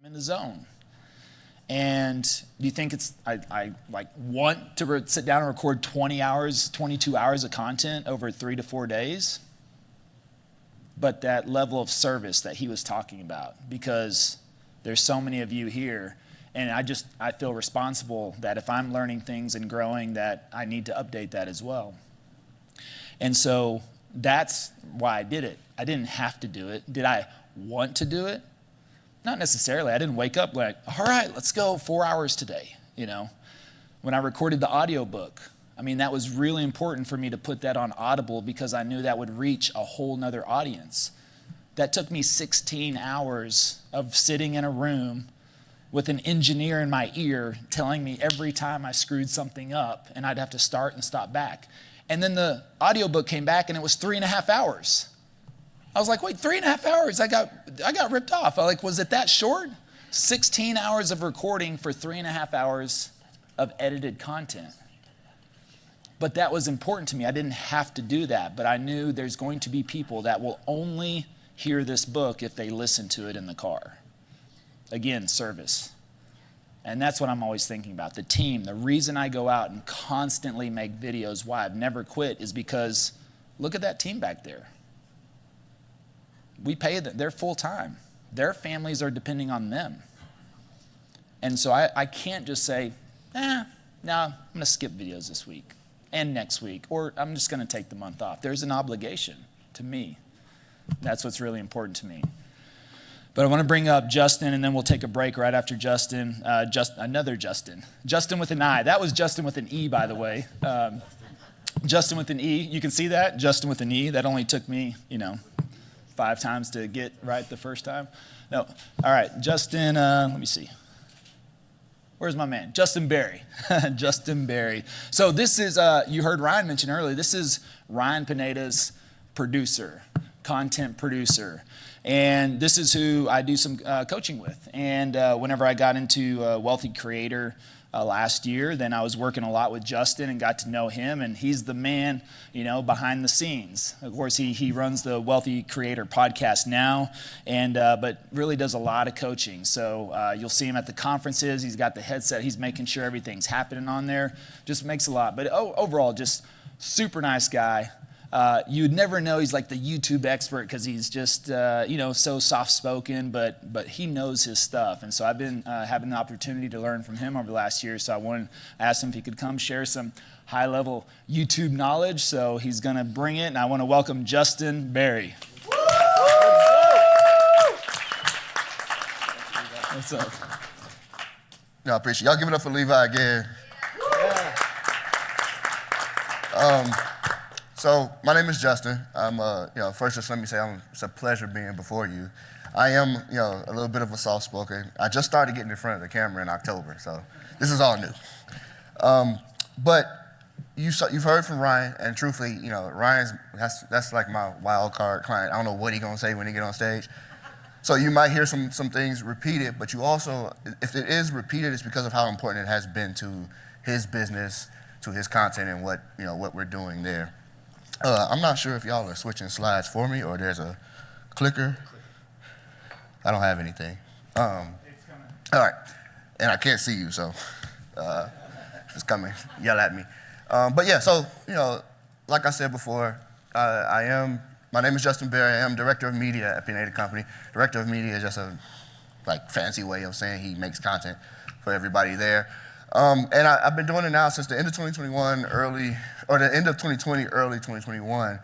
in the zone. And do you think I like want to sit down and record 20 hours, 22 hours of content over 3 to 4 days? But that level of service that he was talking about, because there's so many of you here, and I feel responsible that if I'm learning things and growing, that I need to update that as well. And so that's why I did it. I didn't have to do it. Did I want to do it? Not necessarily. I didn't wake up like, all right, let's go 4 hours today. When I recorded the audiobook, that was really important for me to put that on Audible because I knew that would reach a whole nother audience. That took me 16 hours of sitting in a room with an engineer in my ear telling me every time I screwed something up, and I'd have to start and stop back. And then the audiobook came back and it was 3.5 hours. I was like, wait, 3.5 hours? I got ripped off. Was it that short? 16 hours of recording for 3.5 hours of edited content. But that was important to me. I didn't have to do that, but I knew there's going to be people that will only hear this book if they listen to it in the car. Again, service. And that's what I'm always thinking about. The team, the reason I go out and constantly make videos, why I've never quit, is because look at that team back there. We pay them, they're full time. Their families are depending on them. And so I can't just say, no, I'm gonna skip videos this week and next week, or I'm just gonna take the month off. There's an obligation to me. That's what's really important to me. But I want to bring up Justin, and then we'll take a break right after Justin. Another Justin. Justin with an I. That was Justin with an E, by the way. Justin with an E. You can see that? Justin with an E. That only took me, 5 times to get right the first time. No. All right. Justin, let me see. Where's my man? Justin Berry. Justin Berry. So this is, you heard Ryan mention earlier, this is Ryan Pineda's producer, content producer. And this is who I do some coaching with. And whenever I got into Wealthy Creator last year, then I was working a lot with Justin and got to know him. And he's the man, behind the scenes. Of course, he runs the Wealthy Creator podcast now, and but really does a lot of coaching. So you'll see him at the conferences. He's got the headset. He's making sure everything's happening on there. Just makes a lot. But overall, just super nice guy. You'd never know he's like the YouTube expert because he's just, so soft-spoken, but he knows his stuff. And so I've been having the opportunity to learn from him over the last year. So I wanted to ask him if he could come share some high-level YouTube knowledge. So he's going to bring it, and I want to welcome Justin Berry. What's up? No, I appreciate y'all giving it up for Levi again. So my name is Justin. I'm, first just let me say it's a pleasure being before you. I am, a little bit of a soft-spoken. I just started getting in front of the camera in October, so this is all new. But you've heard from Ryan, and truthfully, Ryan's that's like my wild card client. I don't know what he's gonna say when he get on stage. So you might hear some things repeated, but you also, if it is repeated, it's because of how important it has been to his business, to his content, and what we're doing there. I'm not sure if y'all are switching slides for me or there's a clicker. I don't have anything. It's coming. All right. And I can't see you, so if it's coming, yell at me. But yeah, so, like I said before, my name is Justin Berry. I am Director of Media at Pineda Company. Director of Media is just a fancy way of saying he makes content for everybody there. And I've been doing it now since the end of 2021, the end of 2020, early 2021,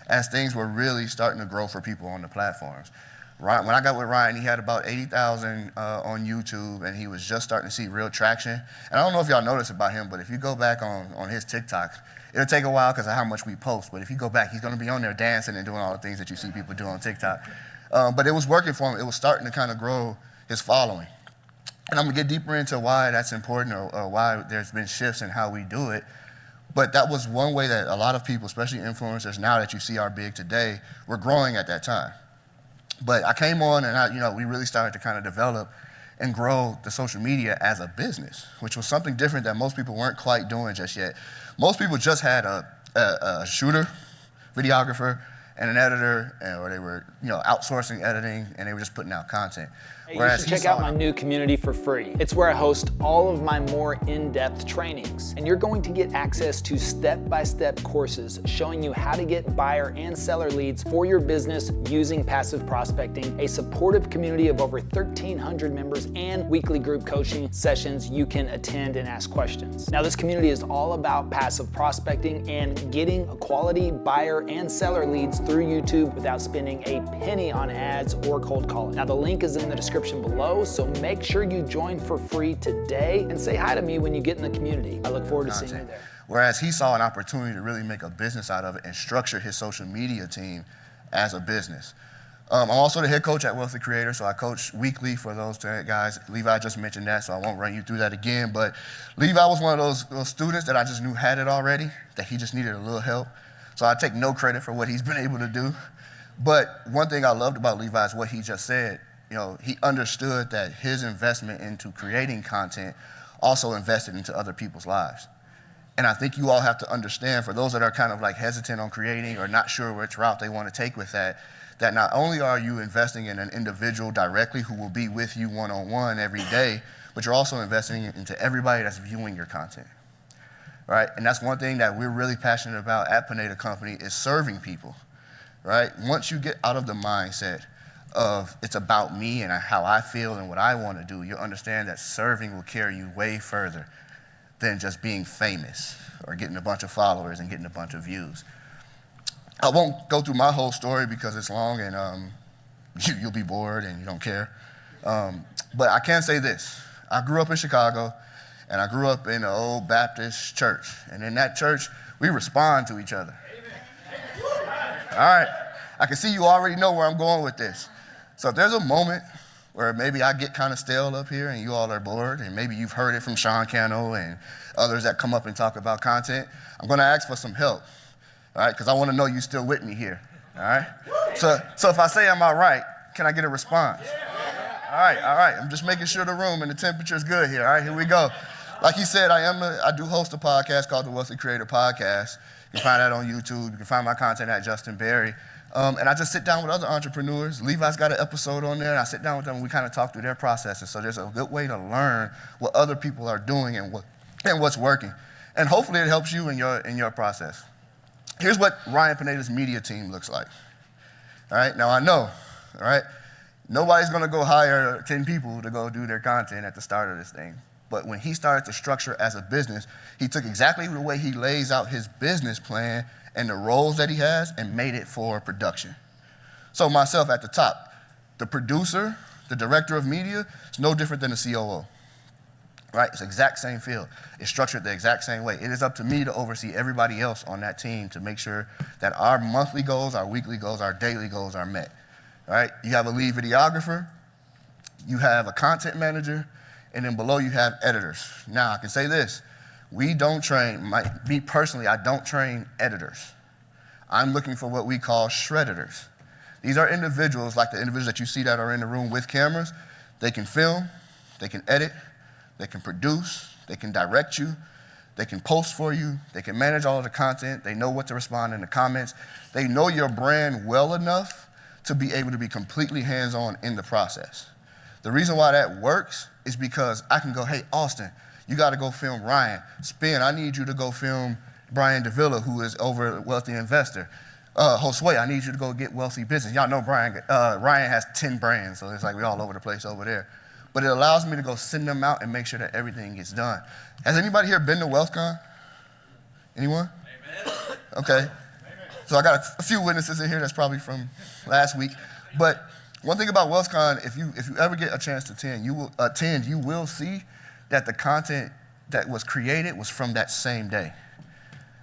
as things were really starting to grow for people on the platforms. When I got with Ryan, he had about 80,000 on YouTube, and he was just starting to see real traction. And I don't know if y'all noticed about him, but if you go back on his TikTok, it'll take a while because of how much we post, but if you go back, he's going to be on there dancing and doing all the things that you see people do on TikTok. But it was working for him. It was starting to kind of grow his following. And I'm going to get deeper into why that's important or why there's been shifts in how we do it. But that was one way that a lot of people, especially influencers now that you see are big today, were growing at that time. But I came on and we really started to kind of develop and grow the social media as a business, which was something different that most people weren't quite doing just yet. Most people just had a shooter, videographer, and an editor, or they were outsourcing editing, and they were just putting out content. Hey, you should check out my new community for free. It's where I host all of my more in-depth trainings, and you're going to get access to step-by-step courses showing you how to get buyer and seller leads for your business using passive prospecting, a supportive community of over 1,300 members, and weekly group coaching sessions you can attend and ask questions. Now, this community is all about passive prospecting and getting a quality buyer and seller leads through YouTube without spending a penny on ads or cold calling. Now, the link is in the description below, so make sure you join for free today and say hi to me when you get in the community. I look forward to seeing you there. Whereas he saw an opportunity to really make a business out of it and structure his social media team as a business. I'm also the head coach at Wealthy Creator, so I coach weekly for those guys. Levi just mentioned that, so I won't run you through that again, but Levi was one of those students that I just knew had it already, that he just needed a little help. So I take no credit for what he's been able to do. But one thing I loved about Levi is what he just said. You know, he understood that his investment into creating content also invested into other people's lives. And I think you all have to understand, for those that are kind of like hesitant on creating or not sure which route they want to take with that not only are you investing in an individual directly who will be with you one-on-one every day, but you're also investing into everybody that's viewing your content, right? And that's one thing that we're really passionate about at Pineda Company is serving people, right? Once you get out of the mindset of it's about me and how I feel and what I want to do, you'll understand that serving will carry you way further than just being famous or getting a bunch of followers and getting a bunch of views. I won't go through my whole story because it's long and you'll be bored and you don't care. But I can say this. I grew up in Chicago and I grew up in an old Baptist church. And in that church, we respond to each other. All right. I can see you already know where I'm going with this. So if there's a moment where maybe I get kind of stale up here and you all are bored, and maybe you've heard it from Sean Cano and others that come up and talk about content, I'm going to ask for some help, all right, because I want to know you're still with me here, all right? So if I say I'm all right, can I get a response? All right. I'm just making sure the room and the temperature is good here. All right, here we go. Like he said, I do host a podcast called the Wealthy Creator Podcast. You can find that on YouTube. You can find my content at Justin Berry. And I just sit down with other entrepreneurs. Levi's got an episode on there, and I sit down with them, and we kind of talk through their processes. So there's a good way to learn what other people are doing and what's working. And hopefully it helps you in your process. Here's what Ryan Pineda's media team looks like. All right, now I know, all right, nobody's going to go hire 10 people to go do their content at the start of this thing. But when he started to structure as a business, he took exactly the way he lays out his business plan and the roles that he has and made it for production. So myself at the top, the producer, the director of media, is no different than the COO, right? It's the exact same field. It's structured the exact same way. It is up to me to oversee everybody else on that team to make sure that our monthly goals, our weekly goals, our daily goals are met, all right? You have a lead videographer, you have a content manager, and then below you have editors. Now, I can say this. We don't train, me personally, I don't train editors. I'm looking for what we call shredders. These are individuals like the individuals that you see that are in the room with cameras. They can film, they can edit, they can produce, they can direct you, they can post for you, they can manage all of the content, they know what to respond in the comments. They know your brand well enough to be able to be completely hands-on in the process. The reason why that works is because I can go, hey, Austin, you got to go film Ryan. Spin, I need you to go film Brian Davila, who is over Wealthy Investor. Josue, I need you to go get Wealthy Business. Y'all know Ryan has 10 brands, so it's like we're all over the place over there. But it allows me to go send them out and make sure that everything gets done. Has anybody here been to WealthCon? Anyone? Amen. Okay. Amen. So I got a few witnesses in here that's probably from last week. But one thing about WealthCon, if you ever get a chance to attend, you will see that the content that was created was from that same day.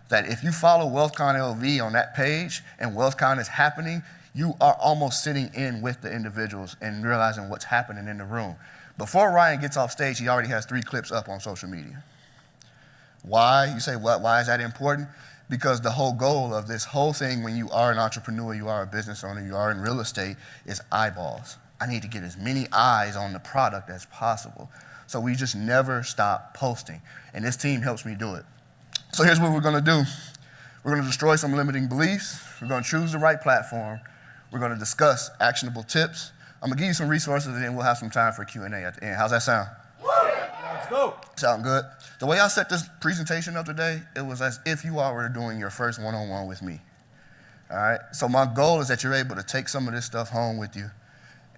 That if you follow WealthCon LV on that page and WealthCon is happening, you are almost sitting in with the individuals and realizing what's happening in the room. Before Ryan gets off stage, he already has 3 clips up on social media. Why? You say, why is that important? Because the whole goal of this whole thing, when you are an entrepreneur, you are a business owner, you are in real estate, is eyeballs. I need to get as many eyes on the product as possible. So we just never stop posting. And this team helps me do it. So here's what we're going to do. We're going to destroy some limiting beliefs. We're going to choose the right platform. We're going to discuss actionable tips. I'm gonna give you some resources and then we'll have some time for Q&A at the end. How's that sound? Let's go. Sound good? The way I set this presentation up today, it was as if you all were doing your first one-on-one with me. All right? So my goal is that you're able to take some of this stuff home with you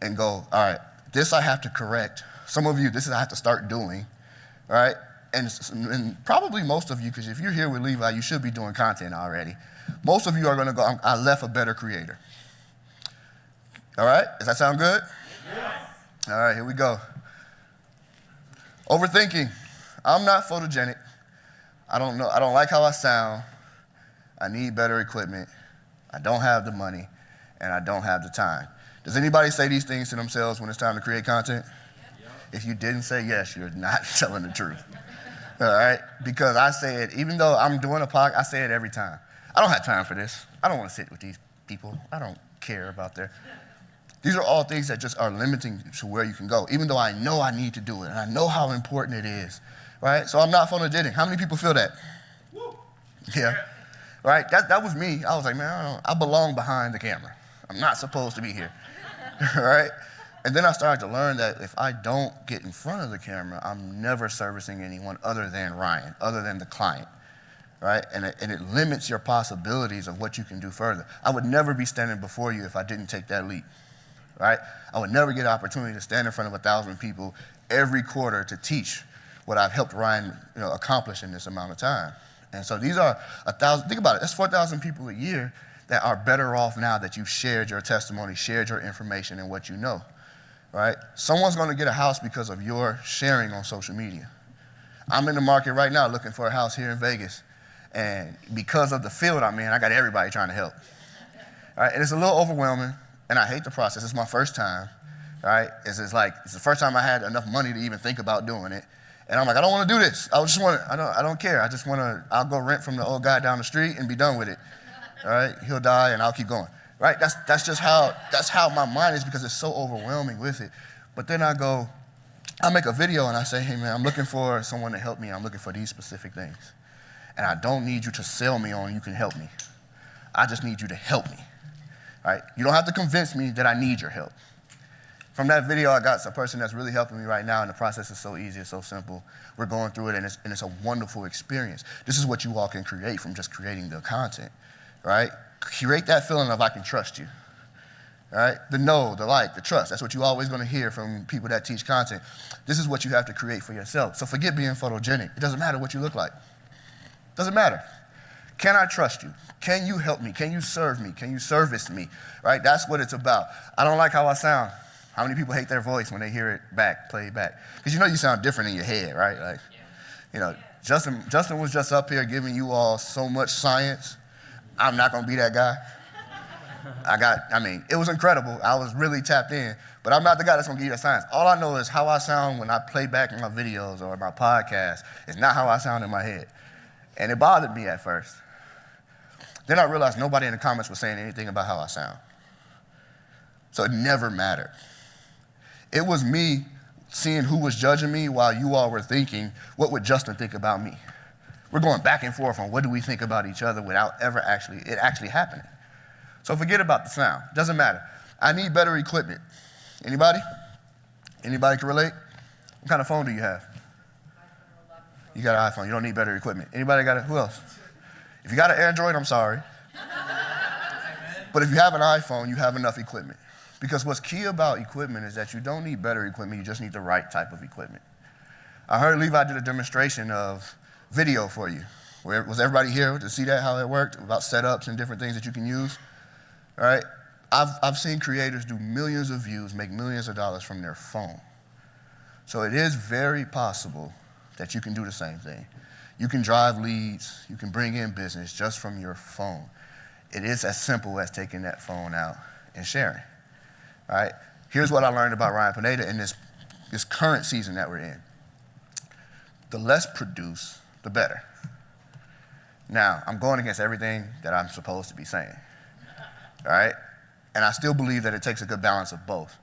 and go, all right, this I have to correct. Some of you, this is I have to start doing, all right? And probably most of you, because if you're here with Levi, you should be doing content already. Most of you are gonna go, I left a better creator. All right, does that sound good? Yes. All right, here we go. Overthinking. I'm not photogenic. I don't like how I sound. I need better equipment. I don't have the money, and I don't have the time. Does anybody say these things to themselves when it's time to create content? Yep. If you didn't say yes, you're not telling the truth. All right? Because I say it, even though I'm doing a podcast, I say it every time. I don't have time for this. I don't want to sit with these people. I don't care about their... These are all things that just are limiting to where you can go, even though I know I need to do it, and I know how important it is, right? So I'm not photogenic. How many people feel that? Woo. Yeah. Right? That was me. I was like, man, I belong behind the camera. I'm not supposed to be here, right? And then I started to learn that if I don't get in front of the camera, I'm never servicing anyone other than Ryan, other than the client, right? And it limits your possibilities of what you can do further. I would never be standing before you if I didn't take that leap, right? I would never get an opportunity to stand in front of 1,000 people every quarter to teach what I've helped Ryan accomplish in this amount of time. And so these are 1,000, think about it, that's 4,000 people a year that are better off now that you've shared your testimony, shared your information and what you know, right? Someone's gonna get a house because of your sharing on social media. I'm in the market right now looking for a house here in Vegas. And because of the field I'm in, I got everybody trying to help. All right? And it's a little overwhelming, and I hate the process. It's my first time, right? It's the first time I had enough money to even think about doing it. And I'm like, I don't want to do this. I don't care. I'll go rent from the old guy down the street and be done with it. All right? He'll die and I'll keep going. Right? That's just how my mind is because it's so overwhelming with it. But then I make a video and I say, hey man, I'm looking for someone to help me. I'm looking for these specific things. And I don't need you to sell me on you can help me. I just need you to help me. All right? You don't have to convince me that I need your help. From that video, I got a person that's really helping me right now, and the process is so easy, it's so simple. We're going through it, and it's a wonderful experience. This is what you all can create from just creating the content, right? Create that feeling of I can trust you, all right? The know, the like, the trust. That's what you're always going to hear from people that teach content. This is what you have to create for yourself. So forget being photogenic. It doesn't matter what you look like. Doesn't matter. Can I trust you? Can you help me? Can you serve me? Can you service me? Right? That's what it's about. I don't like how I sound. How many people hate their voice when they hear it back, played back? Because you know you sound different in your head, right? Like, Justin was just up here giving you all so much science. I'm not gonna be that guy. It was incredible. I was really tapped in, but I'm not the guy that's gonna give you the science. All I know is how I sound when I play back my videos or my podcast. It's not how I sound in my head. And it bothered me at first. Then I realized nobody in the comments was saying anything about how I sound. So it never mattered. It was me seeing who was judging me while you all were thinking, what would Justin think about me? We're going back and forth on what do we think about each other without ever it actually happening. So forget about the sound. Doesn't matter. I need better equipment. Anybody? Anybody can relate? What kind of phone do you have? You got an iPhone. You don't need better equipment. Anybody got it? Who else? If you got an Android, I'm sorry. But if you have an iPhone, you have enough equipment. Because what's key about equipment is that you don't need better equipment, you just need the right type of equipment. I heard Levi did a demonstration of video for you. Was everybody here to see that, how it worked, about setups and different things that you can use? All right? I've seen creators do millions of views, make millions of dollars from their phone. So it is very possible that you can do the same thing. You can drive leads, you can bring in business just from your phone. It is as simple as taking that phone out and sharing. All right? Here's what I learned about Ryan Pineda in this current season that we're in. The less produce, the better. Now, I'm going against everything that I'm supposed to be saying. All right? And I still believe that it takes a good balance of both.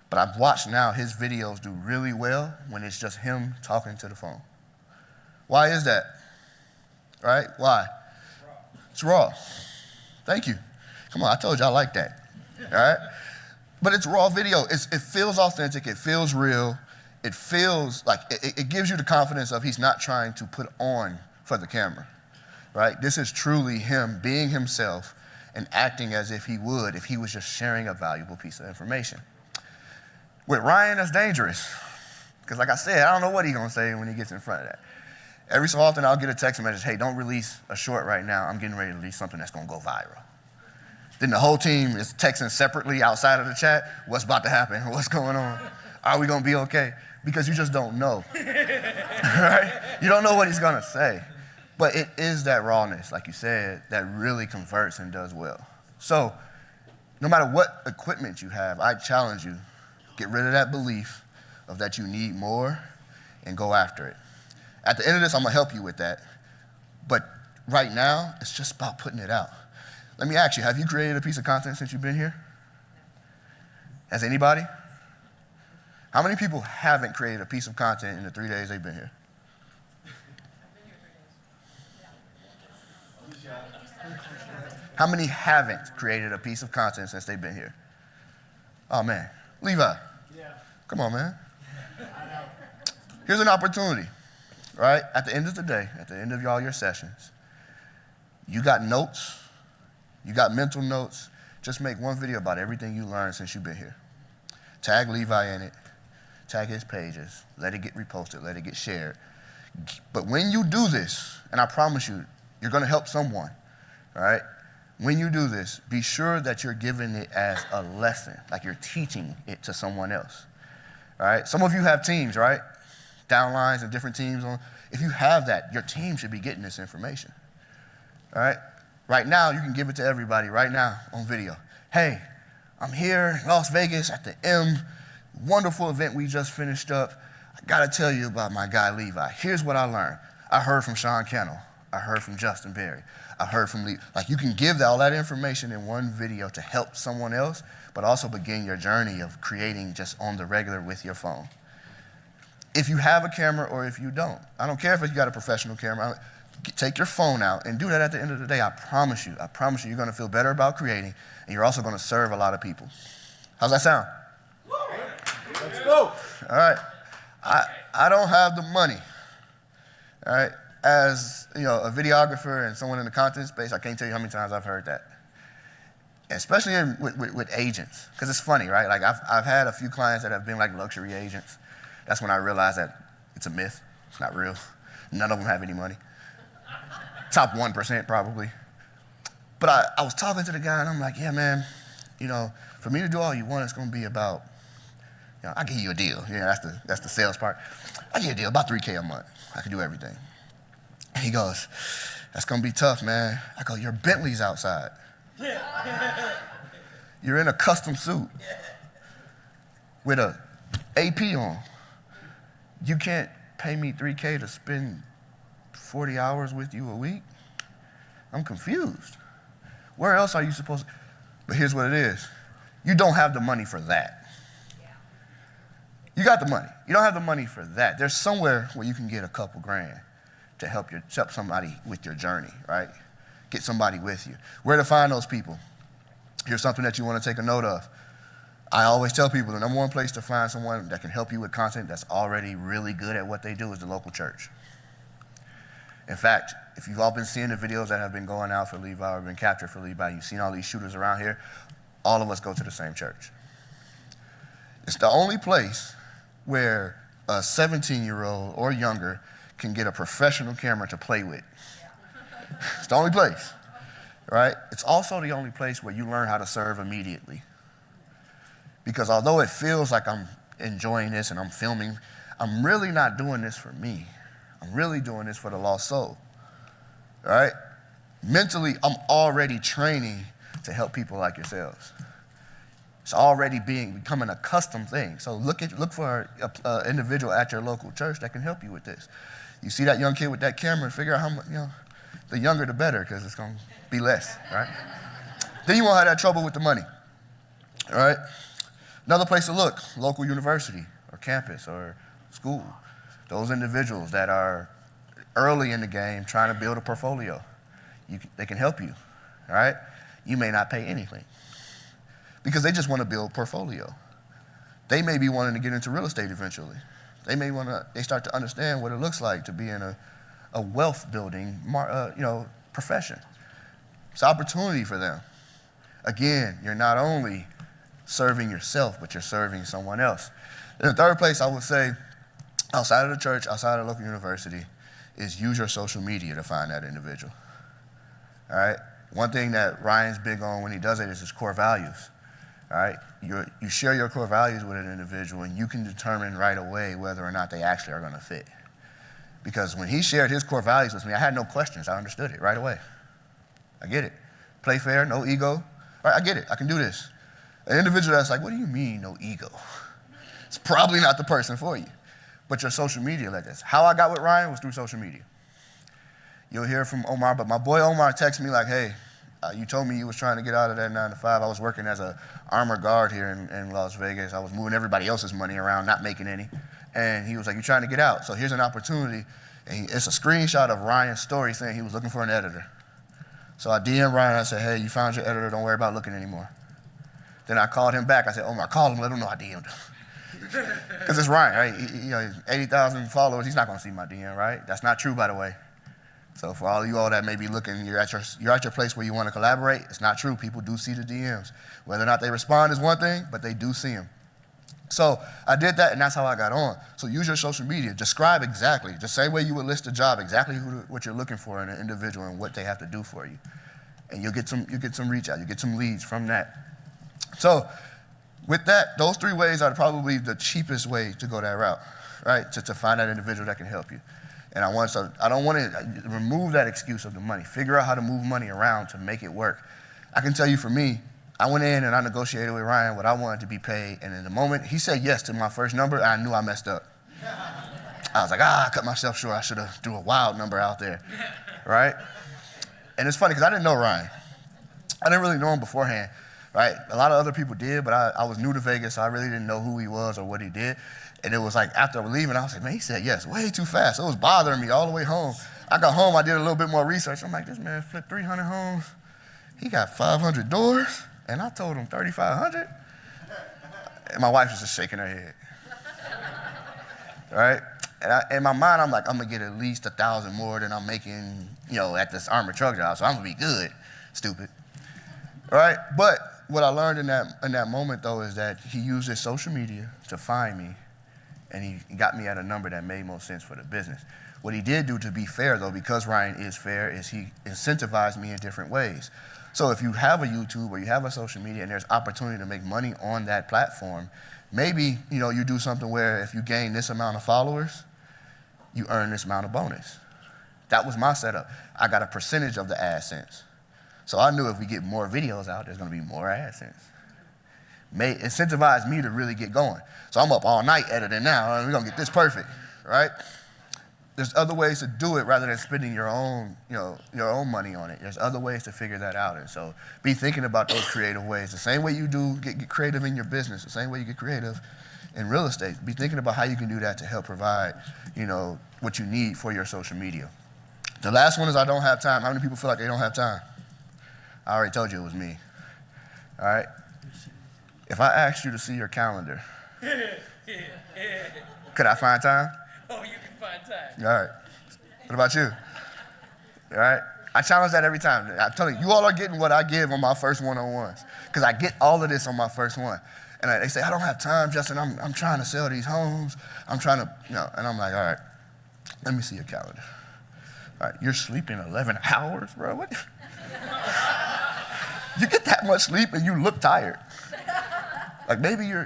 But I've watched now his videos do really well when it's just him talking to the phone. Why is that? Right? Why? It's raw. Thank you. Come on, I told you I like that. All right? but it's raw video. It feels authentic. It feels real. It feels like it gives you the confidence of he's not trying to put on for the camera, right? This is truly him being himself and acting as if he would if he was just sharing a valuable piece of information. With Ryan, that's dangerous. Because like I said, I don't know what he's gonna say when he gets in front of that. Every so often I'll get a text message, hey, don't release a short right now. I'm getting ready to release something that's gonna go viral. Then the whole team is texting separately outside of the chat, what's about to happen, what's going on? Are we gonna be okay? Because you just don't know, right? You don't know what he's gonna say. But it is that rawness, like you said, that really converts and does well. So no matter what equipment you have, I challenge you, get rid of that belief of that you need more and go after it. At the end of this, I'm gonna help you with that. But right now, it's just about putting it out. Let me ask you, have you created a piece of content since you've been here? Has anybody? How many people haven't created a piece of content in the 3 days they've been here? How many haven't created a piece of content since they've been here? Oh man, Levi, come on man. Here's an opportunity, right? At the end of the day, at the end of all your sessions, you got notes, you got mental notes, just make one video about everything you learned since you've been here. Tag Levi in it, tag his pages, let it get reposted, let it get shared. But when you do this, and I promise you, you're gonna help someone, all right? When you do this, be sure that you're giving it as a lesson, like you're teaching it to someone else, all right? Some of you have teams, right? Downlines and different teams. If you have that, your team should be getting this information, all right? Right now, you can give it to everybody right now on video. Hey, I'm here in Las Vegas at the M, wonderful event we just finished up. I gotta tell you about my guy, Levi. Here's what I learned. I heard from Sean Kennel. I heard from Justin Berry. I heard from Lee. Like you can give all that information in one video to help someone else, but also begin your journey of creating just on the regular with your phone. If you have a camera or if you don't, I don't care if you got a professional camera, take your phone out and do that at the end of the day. I promise you, you're gonna feel better about creating and you're also gonna serve a lot of people. How's that sound? Let's go. All right, I don't have the money, all right? As you know, a videographer and someone in the content space, I can't tell you how many times I've heard that. Especially with agents, because it's funny, right? Like I've had a few clients that have been like luxury agents. That's when I realized that it's a myth, it's not real. None of them have any money. Top 1% probably. But I was talking to the guy and I'm like, yeah man, you know, for me to do all you want, it's gonna be about, you know, I'll give you a deal. Yeah, that's the sales part. I'll give you a deal, about $3K a month. I can do everything. He goes, that's gonna be tough, man. I go, your Bentley's outside. You're in a custom suit with a AP on. You can't pay me $3K to spend 40 hours with you a week? I'm confused. Where else are you supposed to? But here's what it is. You don't have the money for that. You got the money. You don't have the money for that. There's somewhere where you can get a couple grand to help somebody with your journey, right? Get somebody with you. Where to find those people? Here's something that you want to take a note of. I always tell people the number one place to find someone that can help you with content that's already really good at what they do is the local church. In fact, if you've all been seeing the videos that have been going out for Levi or been captured for Levi, you've seen all these shooters around here, all of us go to the same church. It's the only place where a 17-year-old or younger can get a professional camera to play with. It's the only place, right? It's also the only place where you learn how to serve immediately. Because although it feels like I'm enjoying this and I'm filming, I'm really not doing this for me. I'm really doing this for the lost soul, all right? Mentally, I'm already training to help people like yourselves. It's already becoming a custom thing. So look for an individual at your local church that can help you with this. You see that young kid with that camera, figure out how much, the younger the better, because it's going to be less, right? Then you won't have that trouble with the money, all right? Another place to look, local university or campus or school. Those individuals that are early in the game trying to build a portfolio, they can help you, all right? You may not pay anything. because they just want to build portfolio. They may be wanting to get into real estate eventually. They start to understand what it looks like to be in a wealth building, profession. It's an opportunity for them. Again, you're not only serving yourself, but you're serving someone else. And the third place I would say, outside of the church, outside of the local university, is use your social media to find that individual. All right? One thing that Ryan's big on when he does it is his core values. All right? You share your core values with an individual, and you can determine right away whether or not they actually are going to fit. Because when he shared his core values with me, I had no questions. I understood it right away. I get it. Play fair, no ego. All right, I get it. I can do this. An individual that's like, what do you mean, no ego? It's probably not the person for you. But your social media like this. How I got with Ryan was through social media. You'll hear from Omar, but my boy Omar texted me like, hey, you told me you was trying to get out of that 9 to 5. I was working as an armor guard here in Las Vegas. I was moving everybody else's money around, not making any. And he was like, you're trying to get out. So here's an opportunity. And it's a screenshot of Ryan's story saying he was looking for an editor. So I DM'd Ryan. I said, hey, you found your editor. Don't worry about looking anymore. Then I called him back. I said, Omar, call him. Let him know I DM'd him. Because it's Ryan, right? He's 80,000 followers. He's not going to see my DM, right? That's not true, by the way. So for all you all that may be looking, you're at your place where you want to collaborate. It's not true. People do see the DMs. Whether or not they respond is one thing, but they do see them. So I did that, and that's how I got on. So use your social media. Describe exactly, the same way you would list a job, exactly what you're looking for in an individual and what they have to do for you. And you'll get some reach out. You get some leads from that. So with that, those 3 ways are probably the cheapest way to go that route, right? To find that individual that can help you. And I don't want to remove that excuse of the money. Figure out how to move money around to make it work. I can tell you for me, I went in and I negotiated with Ryan what I wanted to be paid. And in the moment he said yes to my first number, I knew I messed up. I was like, I cut myself short. I should have threw a wild number out there, right? And it's funny because I didn't know Ryan. I didn't really know him beforehand, right? A lot of other people did, but I was new to Vegas, so I really didn't know who he was or what he did. And it was like after leaving, I was like, man, he said yes way too fast. It was bothering me all the way home. I got home, I did a little bit more research. I'm like, this man flipped 300 homes. He got 500 doors, and I told him 3,500. And my wife was just shaking her head. Right? And in my mind, I'm like, I'm gonna get at least 1,000 more than I'm making, at this armored truck job. So I'm gonna be good. Stupid. Right? But what I learned in that moment though is that he used his social media to find me, and he got me at a number that made most sense for the business. What he did do, to be fair though, because Ryan is fair, is he incentivized me in different ways. So if you have a YouTube or you have a social media and there's opportunity to make money on that platform, maybe you do something where if you gain this amount of followers, you earn this amount of bonus. That was my setup. I got a percentage of the AdSense. So I knew if we get more videos out, there's gonna be more AdSense. Incentivized me to really get going. So I'm up all night editing now, and we're gonna get this perfect, right? There's other ways to do it rather than spending your own money on it. There's other ways to figure that out. And so be thinking about those creative ways. The same way you do get creative in your business, the same way you get creative in real estate. Be thinking about how you can do that to help provide, what you need for your social media. The last one is I don't have time. How many people feel like they don't have time? I already told you it was me. All right? If I asked you to see your calendar, could I find time? Oh, you can find time. All right. What about you? All right? I challenge that every time. I'm telling you, you all are getting what I give on my first one-on-ones, because I get all of this on my first one. And they say, I don't have time, Justin. I'm trying to sell these homes. I'm trying to, and I'm like, all right, let me see your calendar. All right, you're sleeping 11 hours, bro? What? You get that much sleep and you look tired. Like maybe you're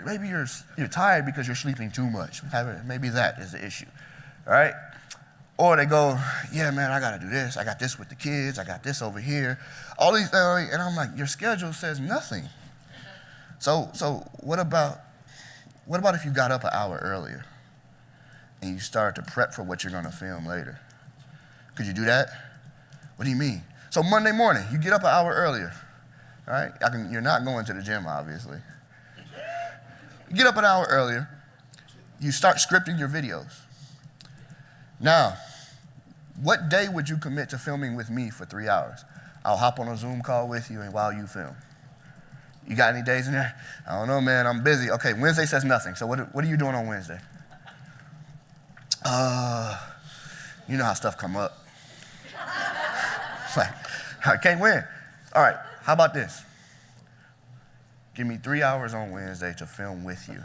tired because you're sleeping too much. Maybe that is the issue, all right? Or they go, yeah, man, I gotta do this. I got this with the kids. I got this over here. All these things, and I'm like, your schedule says nothing. So what about if you got up an hour earlier and you start to prep for what you're gonna film later? Could you do that? What do you mean? So Monday morning, you get up an hour earlier, all right? You're not going to the gym, obviously. You get up an hour earlier, you start scripting your videos. Now, what day would you commit to filming with me for 3 hours? I'll hop on a Zoom call with you and while you film. You got any days in there? I don't know, man, I'm busy. Okay, Wednesday says nothing. So what are you doing on Wednesday? You know how stuff come up. Like, I can't win. All right, how about this? Give me 3 hours on Wednesday to film with you.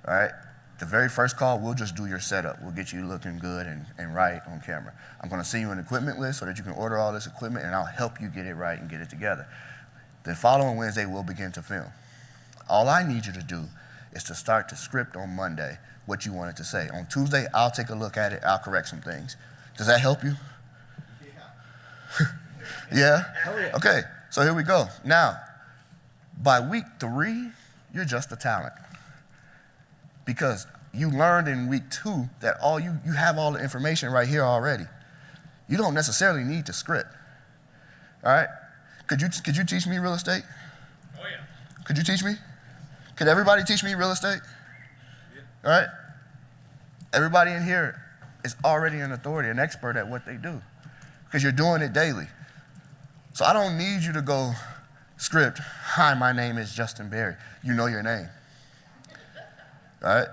All right? The very first call, we'll just do your setup. We'll get you looking good and right on camera. I'm gonna send you an equipment list so that you can order all this equipment, and I'll help you get it right and get it together. The following Wednesday, we'll begin to film. All I need you to do is to start to script on Monday what you wanted to say. On Tuesday, I'll take a look at it. I'll correct some things. Does that help you? Yeah? Yeah? Okay, so here we go. Now, by week 3, you're just a talent. Because you learned in week 2 that you have all the information right here already. You don't necessarily need to script. All right? Could you teach me real estate? Oh, yeah. Could you teach me? Could everybody teach me real estate? Yeah. All right? Everybody in here is already an authority, an expert at what they do, because you're doing it daily. So I don't need you to go script, hi, my name is Justin Berry. You know your name. All right?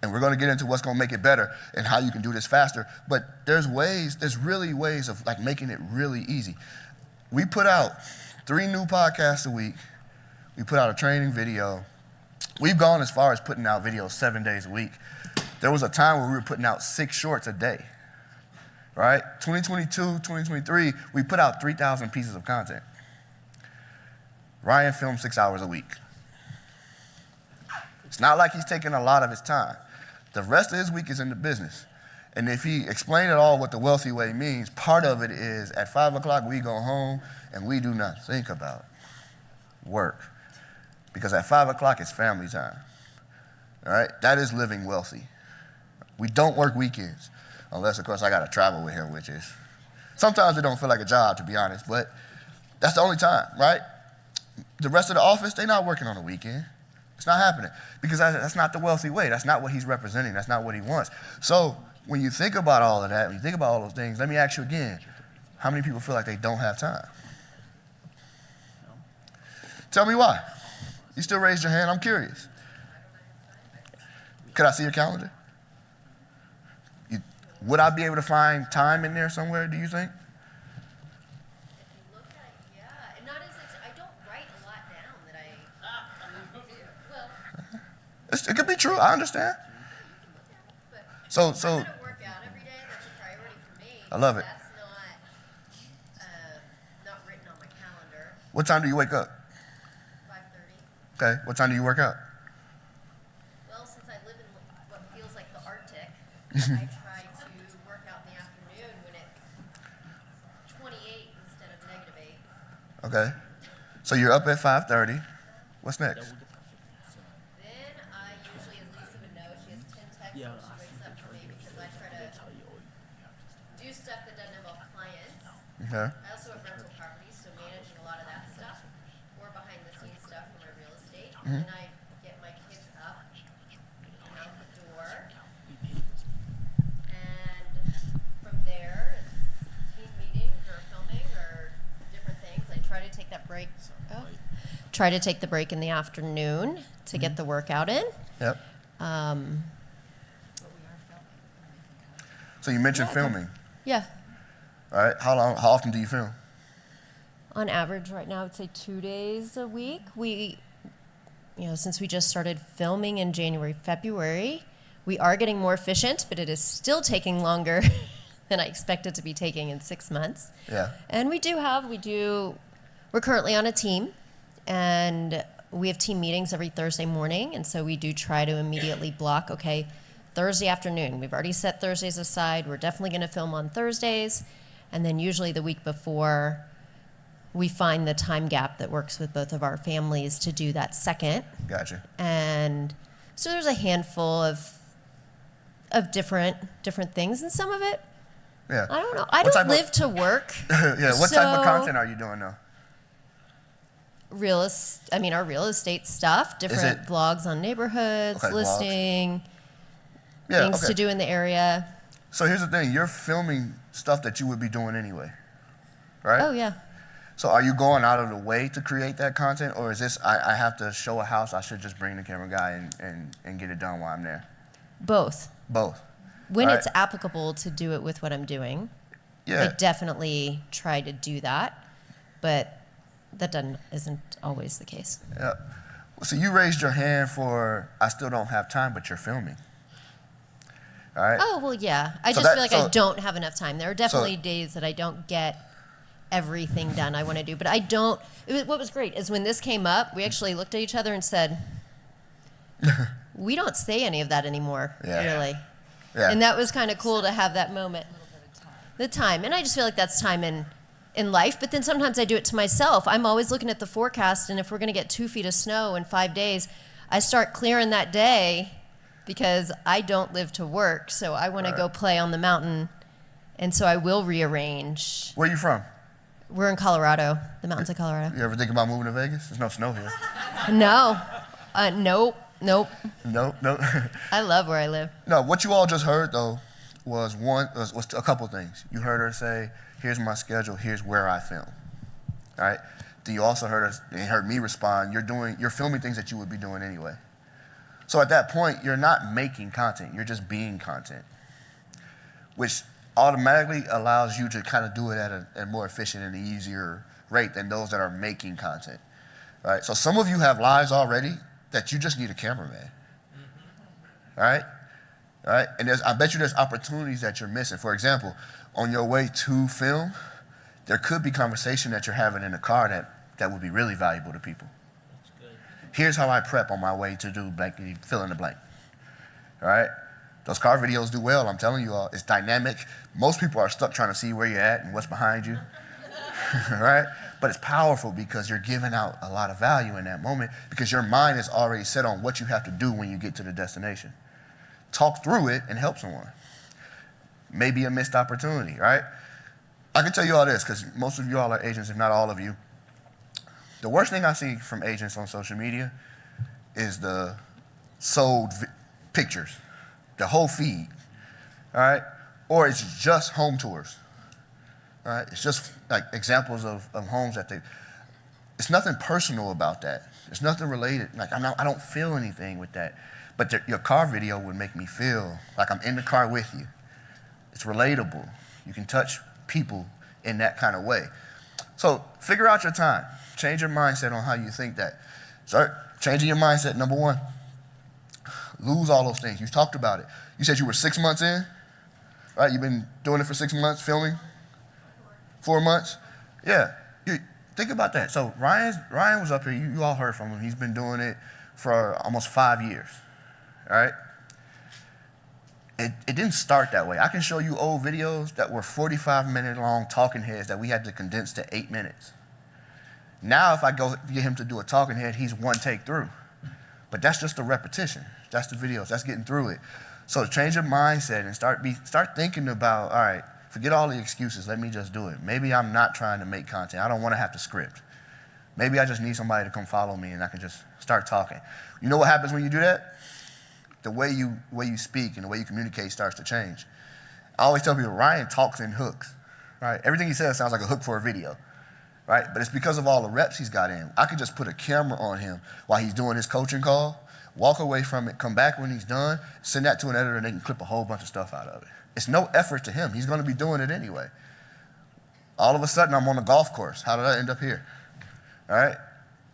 And we're going to get into what's going to make it better and how you can do this faster. But there's really ways of like making it really easy. We put out 3 new podcasts a week. We put out a training video. We've gone as far as putting out videos 7 days a week. There was a time where we were putting out 6 shorts a day. Right? 2022, 2023, we put out 3,000 pieces of content. Ryan filmed 6 hours a week. It's not like he's taking a lot of his time. The rest of his week is in the business. And if he explained at all what the wealthy way means, part of it is at 5 o'clock we go home and we do not think about work. Because at 5 o'clock it's family time. All right? That is living wealthy. We don't work weekends. Unless, of course, I got to travel with him, which is, sometimes it don't feel like a job, to be honest, but that's the only time, right? The rest of the office, they're not working on a weekend. It's not happening because that's not the wealthy way. That's not what he's representing. That's not what he wants. So when you think about all of that, when you think about all those things, let me ask you again, how many people feel like they don't have time? Tell me why. You still raised your hand. I'm curious. Could I see your calendar? Would I be able to find time in there somewhere, do you think? If you look at it, yeah. And not as I don't write a lot down that I do. Well, It could be true. I understand. but So I'm going to work out every day. That's a priority for me. I love it. That's not written on my calendar. What time do you wake up? 5:30. Okay. What time do you work out? Well, since I live in what feels like the Arctic, I try to work out in the afternoon when it's 28 instead of -8. Okay. So you're up at 5:30. What's next? Then I usually, as Lisa would know, she has 10 texts when she wakes up for me because I try to do stuff that doesn't involve clients. Okay. I also have rental properties, so managing a lot of that stuff or behind the scenes stuff for my real estate. And I get my kids up and out the door. And from there, it's team meetings or filming or different things. I try to take that break. Try to take the break in the afternoon to get the workout in. Yep. But we are filming. So you mentioned filming. Yeah. All right. How often do you film? On average right now, I'd say 2 days a week. Since we just started filming in January, February, we are getting more efficient, but it is still taking longer than I expected to be taking in 6 months. Yeah. And we're currently on a team, and we have team meetings every Thursday morning, and so we do try to immediately block, okay, Thursday afternoon. We've already set Thursdays aside. We're definitely going to film on Thursdays, and then usually the week before, we find the time gap that works with both of our families to do that second. Gotcha. And so there's a handful of different things, and some of it, Yeah. I don't know. I What don't type of- live to work. Yeah. What type of So- content are you doing now? Our real estate stuff, different it- vlogs on neighborhoods, Okay, vlogs. listing, Yeah. things Okay. to do in the area. So here's the thing. You're filming stuff that you would be doing anyway, right? Oh, yeah. So are you going out of the way to create that content, or is this, I have to show a house, I should just bring the camera guy and get it done while I'm there? Both. Both. When All it's right. applicable to do it with what I'm doing, Yeah. I definitely try to do that, but that isn't always the case. Yeah. So you raised your hand for, I still don't have time, but you're filming. All right? Oh, well, yeah. I So just that- feel like so- I don't have enough time. There are definitely days that I don't get everything done I want to do, but I don't. What was great is when this came up, we actually looked at each other and said, we don't say any of that anymore, Yeah. really. Yeah. And that was kind of cool to have that moment. The time. And I just feel like that's time in life, but then sometimes I do it to myself. I'm always looking at the forecast, and if we're going to get 2 feet of snow in 5 days, I start clearing that day because I don't live to work, so I want to go play on the mountain, and so I will rearrange. Where you from? We're in Colorado, the mountains of Colorado. You ever think about moving to Vegas? There's no snow here. No, nope. Nope. I love where I live. No, what you all just heard, though, was a couple things. You heard her say, here's my schedule, here's where I film. All right? Then you also heard me respond, you're filming things that you would be doing anyway. So at that point, you're not making content, you're just being content, which automatically allows you to kind of do it at a more efficient and easier rate than those that are making content. All right? So some of you have lives already that you just need a cameraman. All right? All right? And I bet you there's opportunities that you're missing. For example, on your way to film, there could be conversation that you're having in the car that would be really valuable to people. Here's how I prep on my way to do blank, fill in the blank. All right? Those car videos do well, I'm telling you all. It's dynamic. Most people are stuck trying to see where you're at and what's behind you. All right? But it's powerful because you're giving out a lot of value in that moment because your mind is already set on what you have to do when you get to the destination. Talk through it and help someone. Maybe a missed opportunity, right? I can tell you all this because most of you all are agents, if not all of you. The worst thing I see from agents on social media is the sold pictures, the whole feed, all right? Or it's just home tours, all right? It's just like examples of homes it's nothing personal about that. There's nothing related. Like I don't feel anything with that. But your car video would make me feel like I'm in the car with you. It's relatable. You can touch people in that kind of way. So figure out your time. Change your mindset on how you think that. Start changing your mindset, number one. Lose all those things. You talked about it. You said you were 6 months in, right? You've been doing it for 6 months, filming? 4 months? Yeah. Think about that. So Ryan was up here. You all heard from him. He's been doing it for almost 5 years, all right? It didn't start that way. I can show you old videos that were 45-minute long talking heads that we had to condense to 8 minutes. Now, if I go get him to do a talking head, he's one take through. But that's just a repetition. That's the videos. That's getting through it. So change your mindset and start thinking about, all right, forget all the excuses. Let me just do it. Maybe I'm not trying to make content. I don't want to have to script. Maybe I just need somebody to come follow me and I can just start talking. You know what happens when you do that? The way you speak and the way you communicate starts to change. I always tell people, Ryan talks in hooks, right? Everything he says sounds like a hook for a video, right? But it's because of all the reps he's got in. I could just put a camera on him while he's doing his coaching call, walk away from it, come back when he's done, send that to an editor, and they can clip a whole bunch of stuff out of it. It's no effort to him. He's going to be doing it anyway. All of a sudden, I'm on a golf course. How did I end up here? All right?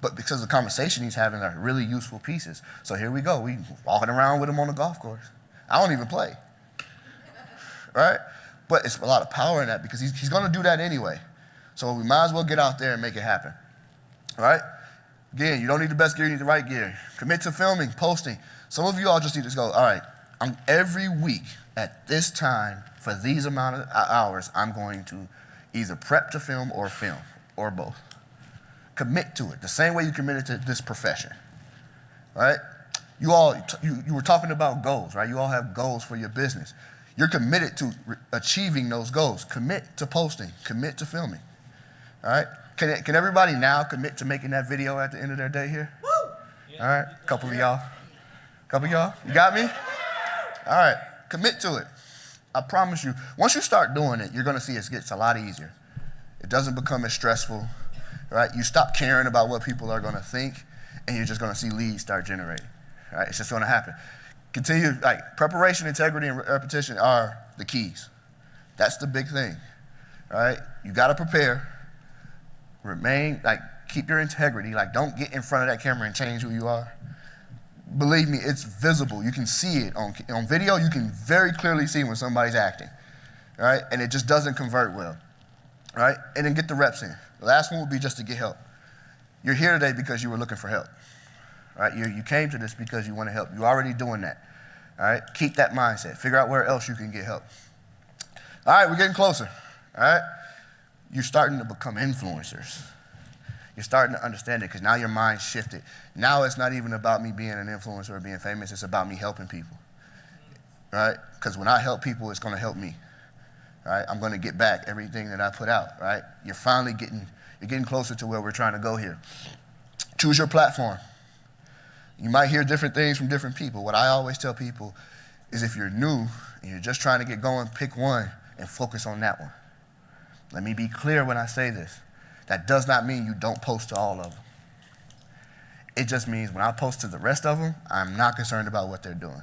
But because the conversation he's having are really useful pieces. So here we go. We walking around with him on the golf course. I don't even play. Right? But it's a lot of power in that because he's going to do that anyway. So we might as well get out there and make it happen. All right? Again, you don't need the best gear, you need the right gear. Commit to filming, posting. Some of you all just need to go, all right, every week at this time for these amount of hours, I'm going to either prep to film or both. Commit to it the same way you committed to this profession, right? You were talking about goals, right? You all have goals for your business. You're committed to achieving those goals. Commit to posting, commit to filming, all right? Can everybody now commit to making that video at the end of their day here? Woo! All right, a couple of y'all. You got me? All right, commit to it. I promise you, once you start doing it, you're gonna see it gets a lot easier. It doesn't become as stressful. right? You stop caring about what people are gonna think, and you're just gonna see leads start generating, right? It's just gonna happen. Continue, like preparation, integrity, and repetition are the keys. That's the big thing, right? You gotta prepare, remain, like keep your integrity, like don't get in front of that camera and change who you are. Believe me, it's visible. You can see it on video. You can very clearly see when somebody's acting, right? And it just doesn't convert well, right? And then get the reps in. The last one would be just to get help. You're here today because you were looking for help, right? You came to this because you want to help. You're already doing that, all right? Keep that mindset. Figure out where else you can get help. All right, we're getting closer, all right? You're starting to become influencers. You're starting to understand it because now your mind shifted. Now it's not even about me being an influencer or being famous. It's about me helping people, right? Because when I help people, it's going to help me, right? I'm going to get back everything that I put out, right? You're finally getting closer to where we're trying to go here. Choose your platform. You might hear different things from different people. What I always tell people is if you're new and you're just trying to get going, pick one and focus on that one. Let me be clear when I say this. That does not mean you don't post to all of them. It just means when I post to the rest of them, I'm not concerned about what they're doing.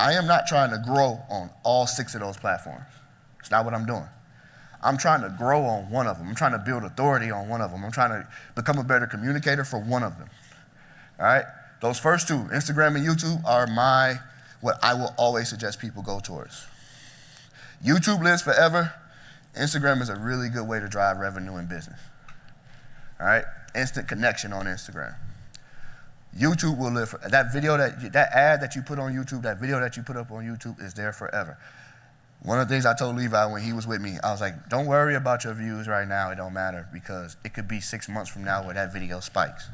I am not trying to grow on all 6 of those platforms. It's not what I'm doing. I'm trying to grow on one of them. I'm trying to build authority on one of them. I'm trying to become a better communicator for one of them. All right? Those first 2, Instagram and YouTube, are what I will always suggest people go towards. YouTube lives forever. Instagram is a really good way to drive revenue in business. All right? Instant connection on Instagram. YouTube will live forever. That video, that ad that you put on YouTube, that video that you put up on YouTube is there forever. One of the things I told Levi when he was with me, I was like, don't worry about your views right now. It don't matter because it could be 6 months from now where that video spikes.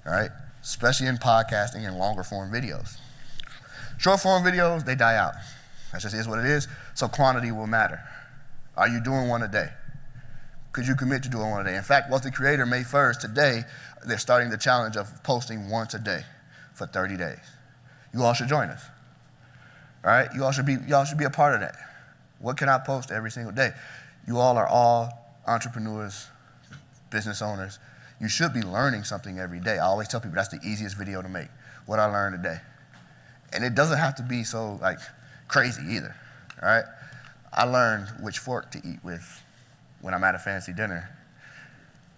All right? Especially in podcasting and longer form videos. Short form videos, they die out. That just is what it is. So quantity will matter. Are you doing one a day? Could you commit to doing one a day? In fact, Wealthy Creator, May 1st, today, they're starting the challenge of posting once a day for 30 days. You all should join us. All right? You all should be a part of that. What can I post every single day? You all are all entrepreneurs, business owners. You should be learning something every day. I always tell people that's the easiest video to make, what I learned today. And it doesn't have to be so like crazy either, all right? I learned which fork to eat with when I'm at a fancy dinner.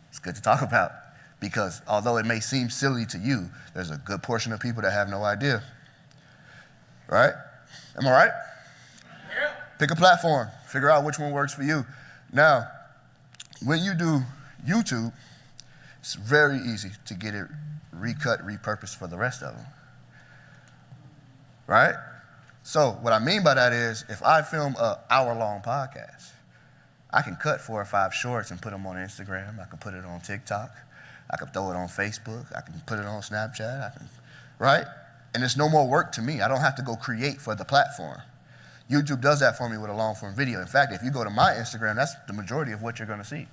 It's good to talk about because although it may seem silly to you, there's a good portion of people that have no idea, right? Am I right? Yeah. Pick a platform, figure out which one works for you. Now, when you do YouTube, it's very easy to get it recut, repurposed for the rest of them, right? So what I mean by that is if I film an hour-long podcast, I can cut 4 or 5 shorts and put them on Instagram. I can put it on TikTok. I can throw it on Facebook. I can put it on Snapchat. Right? And it's no more work to me. I don't have to go create for the platform. YouTube does that for me with a long-form video. In fact, if you go to my Instagram, that's the majority of what you're going to see.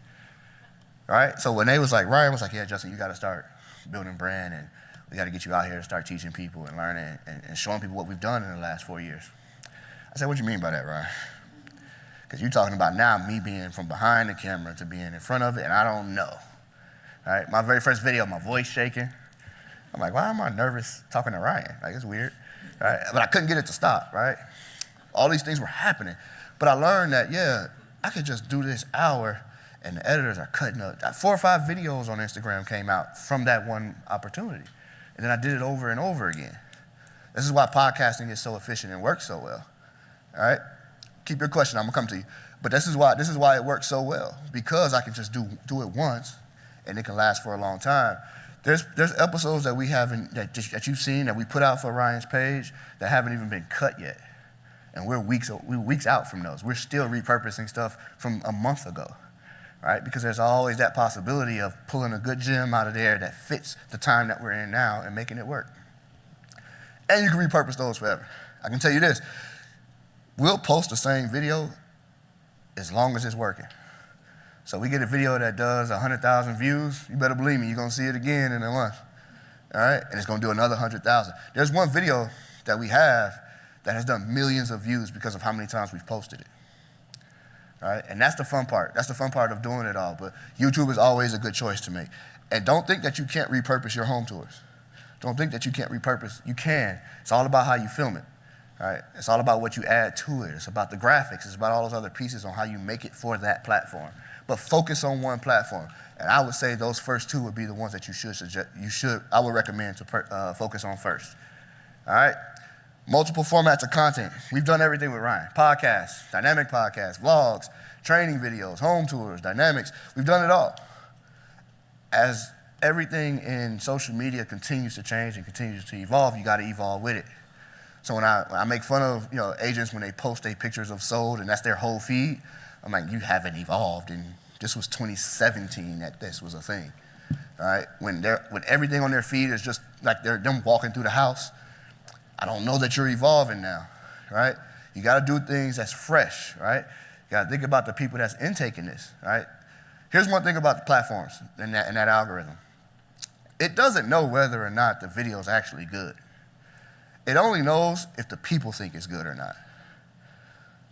Right? So when they was like, Ryan was like, yeah, Justin, you got to start building brand and we got to get you out here to start teaching people and learning and showing people what we've done in the last 4 years. I said, what do you mean by that, Ryan? Because you're talking about now me being from behind the camera to being in front of it, and I don't know. All right? My very first video, my voice shaking. I'm like, why am I nervous talking to Ryan? Like, it's weird. Right? But I couldn't get it to stop, right? All these things were happening. But I learned that, yeah, I could just do this hour, and the editors are cutting up. 4 or 5 videos on Instagram came out from that one opportunity. And then I did it over and over again. This is why podcasting is so efficient and works so well. All right? Keep your question, I'm gonna come to you. But this is why it works so well. Because I can just do it once and it can last for a long time. There's episodes that we haven't, that you've seen that we put out for Ryan's page that haven't even been cut yet. And we're weeks out from those. We're still repurposing stuff from a month ago. Right? Because there's always that possibility of pulling a good gem out of there that fits the time that we're in now and making it work. And you can repurpose those forever. I can tell you this, we'll post the same video as long as it's working. So we get a video that does 100,000 views, you better believe me, you're gonna see it again in a month. All right? And it's gonna do another 100,000. There's one video that we have that has done millions of views because of how many times we've posted it. right? And that's the fun part. That's the fun part of doing it all. But YouTube is always a good choice to make. And don't think that you can't repurpose your home tours. Don't think that you can't repurpose. You can. It's all about how you film it, right? It's all about what you add to it. It's about the graphics. It's about all those other pieces on how you make it for that platform. But focus on one platform. And I would say those first two would be the ones that I would recommend to focus on first. All right? Multiple formats of content. We've done everything with Ryan. Podcasts, dynamic podcasts, vlogs, training videos, home tours, dynamics. We've done it all. As everything in social media continues to change and continues to evolve, you got to evolve with it. So when I make fun of agents when they post their pictures of sold and that's their whole feed, I'm like, you haven't evolved. And this was 2017 that this was a thing. All right? When everything on their feed is just like they're them walking through the house, I don't know that you're evolving now, right? You got to do things that's fresh, right? You got to think about the people that's intaking this, right? Here's one thing about the platforms and that algorithm. It doesn't know whether or not the video is actually good. It only knows if the people think it's good or not.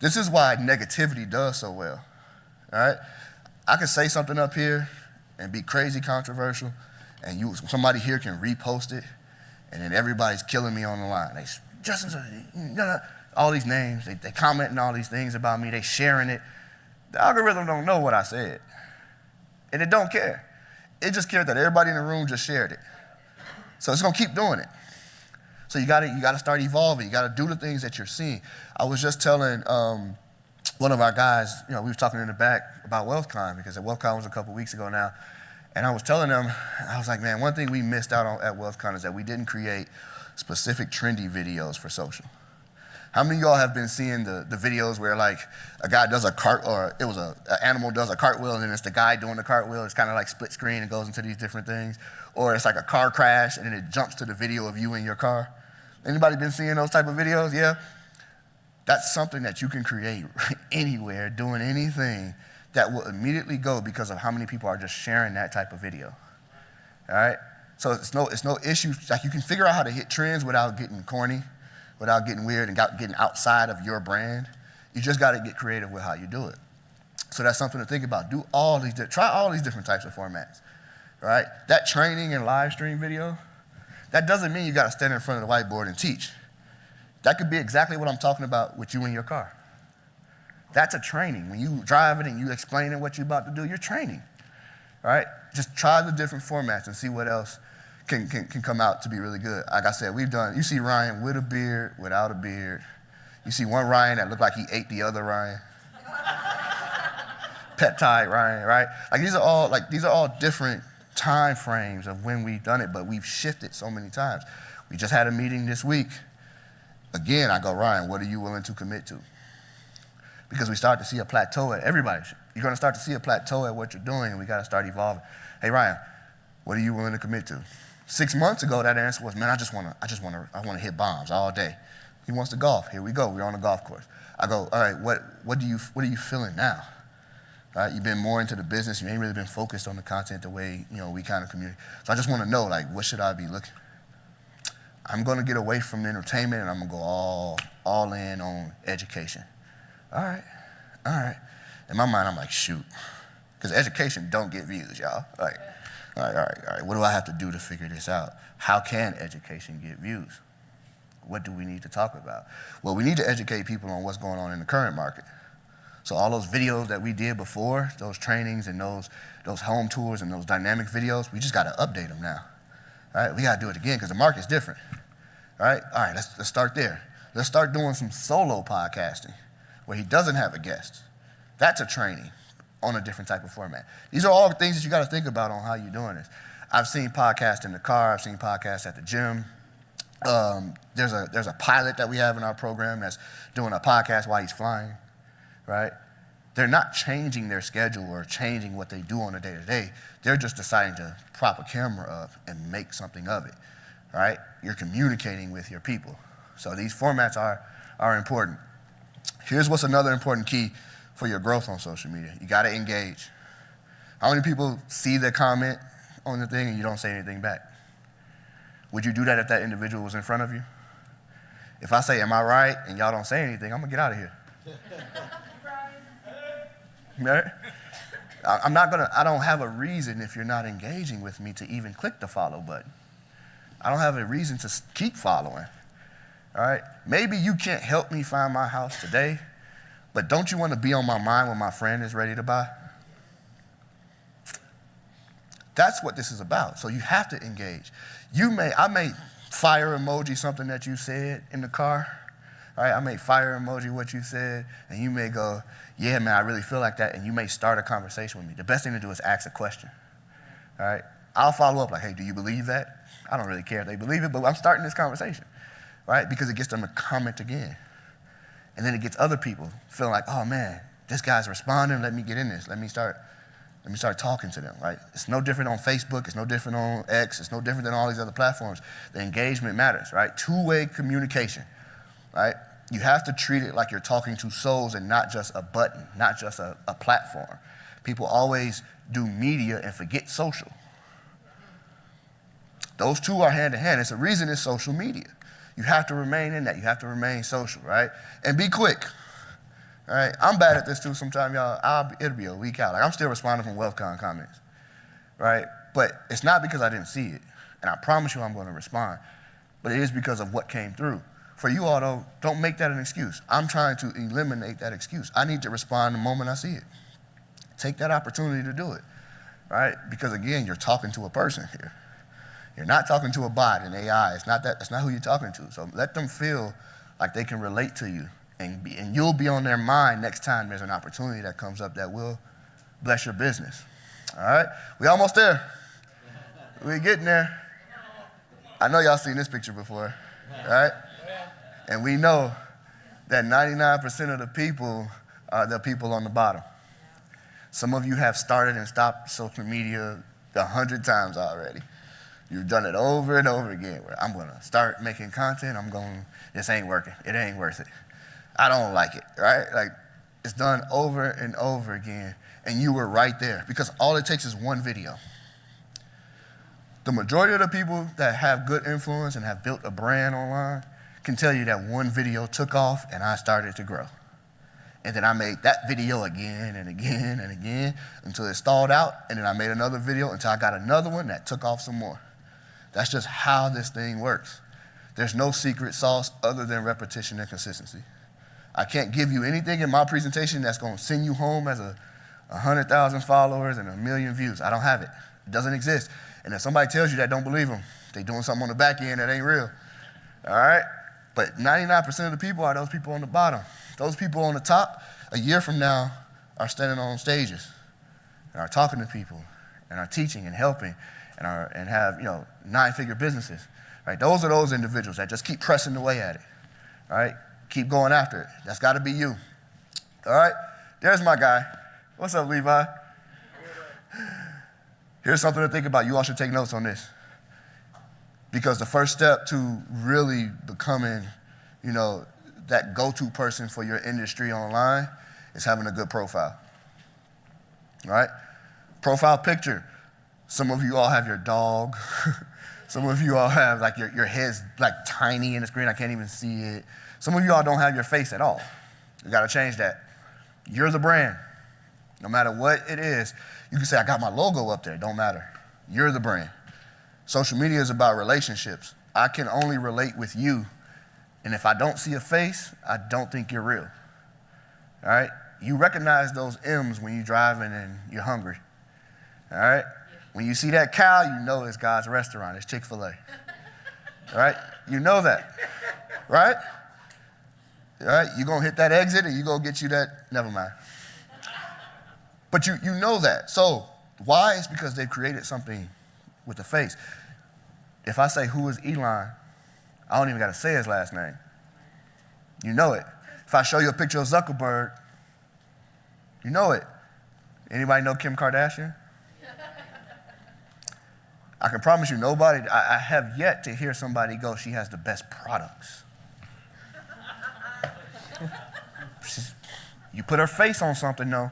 This is why negativity does so well, all right? I can say something up here and be crazy controversial, and somebody here can repost it, and then everybody's killing me on the line. All these names, they commenting all these things about me, they sharing it. The algorithm don't know what I said, and it don't care. It just cares that everybody in the room just shared it. So it's gonna keep doing it. So you gotta start evolving. You gotta do the things that you're seeing. I was just telling one of our guys, we were talking in the back about WealthCon, because WealthCon was a couple weeks ago now. And I was telling them, I was like, man, one thing we missed out on at WealthCon is that we didn't create specific trendy videos for social. How many of y'all have been seeing the videos where like a guy does an animal does a cartwheel and then it's the guy doing the cartwheel. It's kind of like split screen and goes into these different things. Or it's like a car crash and then it jumps to the video of you in your car. Anybody been seeing those type of videos? Yeah? That's something that you can create anywhere, doing anything, that will immediately go because of how many people are just sharing that type of video. All right? So it's no issue. Like, you can figure out how to hit trends without getting corny, without getting weird and getting outside of your brand. You just got to get creative with how you do it. So that's something to think about. Try all these different types of formats. All right? That training and live stream video, that doesn't mean you got to stand in front of the whiteboard and teach. That could be exactly what I'm talking about with you in your car. That's a training. When you driving and you explaining what you're about to do, you're training, all right? Just try the different formats and see what else can come out to be really good. Like I said, you see Ryan with a beard, without a beard. You see one Ryan that looked like he ate the other Ryan. Peptide Ryan, right? These are all different time frames of when we've done it, but we've shifted so many times. We just had a meeting this week. Again, I go, Ryan, what are you willing to commit to? Because we start to see a plateau at everybody. You're going to start to see a plateau at what you're doing, and we got to start evolving. Hey, Ryan, what are you willing to commit to? 6 months ago, that answer was, man, I want to hit bombs all day. He wants to golf. Here we go. We're on a golf course. I go, all right, what are you feeling now? All right, you've been more into the business. You ain't really been focused on the content the way we kind of communicate. So I just want to know, what should I be looking? I'm going to get away from entertainment, and I'm going to go all in on education. All right. In my mind, I'm like, shoot. Because education don't get views, y'all. All right. What do I have to do to figure this out? How can education get views? What do we need to talk about? Well, we need to educate people on what's going on in the current market. So all those videos that we did before, those trainings and those home tours and those dynamic videos, we just got to update them now. All right, we got to do it again because the market's different. All right, let's start there. Let's start doing some solo podcasting where he doesn't have a guest. That's a training on a different type of format. These are all things that you got to think about on how you're doing this. I've seen podcasts in the car. I've seen podcasts at the gym. There's a pilot that we have in our program that's doing a podcast while he's flying, right? They're not changing their schedule or changing what they do on a day-to-day. They're just deciding to prop a camera up and make something of it, right? You're communicating with your people. So these formats are important. Here's what's another important key for your growth on social media. You got to engage. How many people see the comment on the thing and you don't say anything back? Would you do that if that individual was in front of you? If I say, am I right, and y'all don't say anything, I'm going to get out of here. right? I don't have a reason if you're not engaging with me to even click the follow button. I don't have a reason to keep following, all right? Maybe you can't help me find my house today, but don't you want to be on my mind when my friend is ready to buy? That's what this is about. So you have to engage. I may fire emoji something that you said in the car, all right? I may fire emoji what you said, and you may go, yeah, man, I really feel like that, and you may start a conversation with me. The best thing to do is ask a question, all right? I'll follow up like, hey, do you believe that? I don't really care if they believe it, but I'm starting this conversation, right? Because it gets them to comment again. And then it gets other people feeling like, oh man, this guy's responding, let me get in this, let me start talking to them, right? It's no different on Facebook, it's no different on X, it's no different than all these other platforms. The engagement matters, right? Two-way communication, right? You have to treat it like you're talking to souls and not just a button, not just a platform. People always do media and forget social. Those two are hand in hand. It's a reason it's social media. You have to remain in that. You have to remain social, right? And be quick, all right? I'm bad at this too sometimes, y'all. It'll be a week out. Like, I'm still responding from WealthCon comments, right? But it's not because I didn't see it. And I promise you I'm going to respond. But it is because of what came through. For you all, though, don't make that an excuse. I'm trying to eliminate that excuse. I need to respond the moment I see it. Take that opportunity to do it, right? Because, again, you're talking to a person here. You're not talking to a bot, an AI. That's not who you're talking to. So let them feel like they can relate to you, and you'll be on their mind next time there's an opportunity that comes up that will bless your business. All right? We almost there. We're getting there. I know y'all seen this picture before, all right? And we know that 99% of the people are the people on the bottom. Some of you have started and stopped social media 100 times already. You've done it over and over again. Where I'm going to start making content. This ain't working. It ain't worth it. I don't like it, right? Like, it's done over and over again. And you were right there because all it takes is one video. The majority of the people that have good influence and have built a brand online can tell you that one video took off and I started to grow. And then I made that video again and again and again until it stalled out. And then I made another video until I got another one that took off some more. That's just how this thing works. There's no secret sauce other than repetition and consistency. I can't give you anything in my presentation that's going to send you home as 100,000 followers and 1 million views. I don't have it. It doesn't exist. And if somebody tells you that, don't believe them. They're doing something on the back end that ain't real. All right? But 99% of the people are those people on the bottom. Those people on the top, a year from now, are standing on stages and are talking to people and are teaching and helping and have 9-figure businesses. Right? Those are those individuals that just keep pressing away at it. All right? Keep going after it. That's got to be you. All right? There's my guy. What's up, Levi? Here's something to think about. You all should take notes on this. Because the first step to really becoming, that go-to person for your industry online is having a good profile. All right? Profile picture. Some of you all have your dog. Some of you all have your head's tiny in the screen. I can't even see it. Some of you all don't have your face at all. You got to change that. You're the brand. No matter what it is, you can say, I got my logo up there. It don't matter. You're the brand. Social media is about relationships. I can only relate with you. And if I don't see a face, I don't think you're real. All right? You recognize those M's when you're driving and you're hungry. All right? When you see that cow, you know it's God's restaurant. It's Chick-fil-A. All right? You know that. Right? All right? You're going to hit that exit and you're going to get you that, never mind. But you know that. So why? It's because they've created something with the face. If I say, who is Elon, I don't even got to say his last name. You know it. If I show you a picture of Zuckerberg, you know it. Anybody know Kim Kardashian? I can promise you nobody, I have yet to hear somebody go, she has the best products. You put her face on something, though.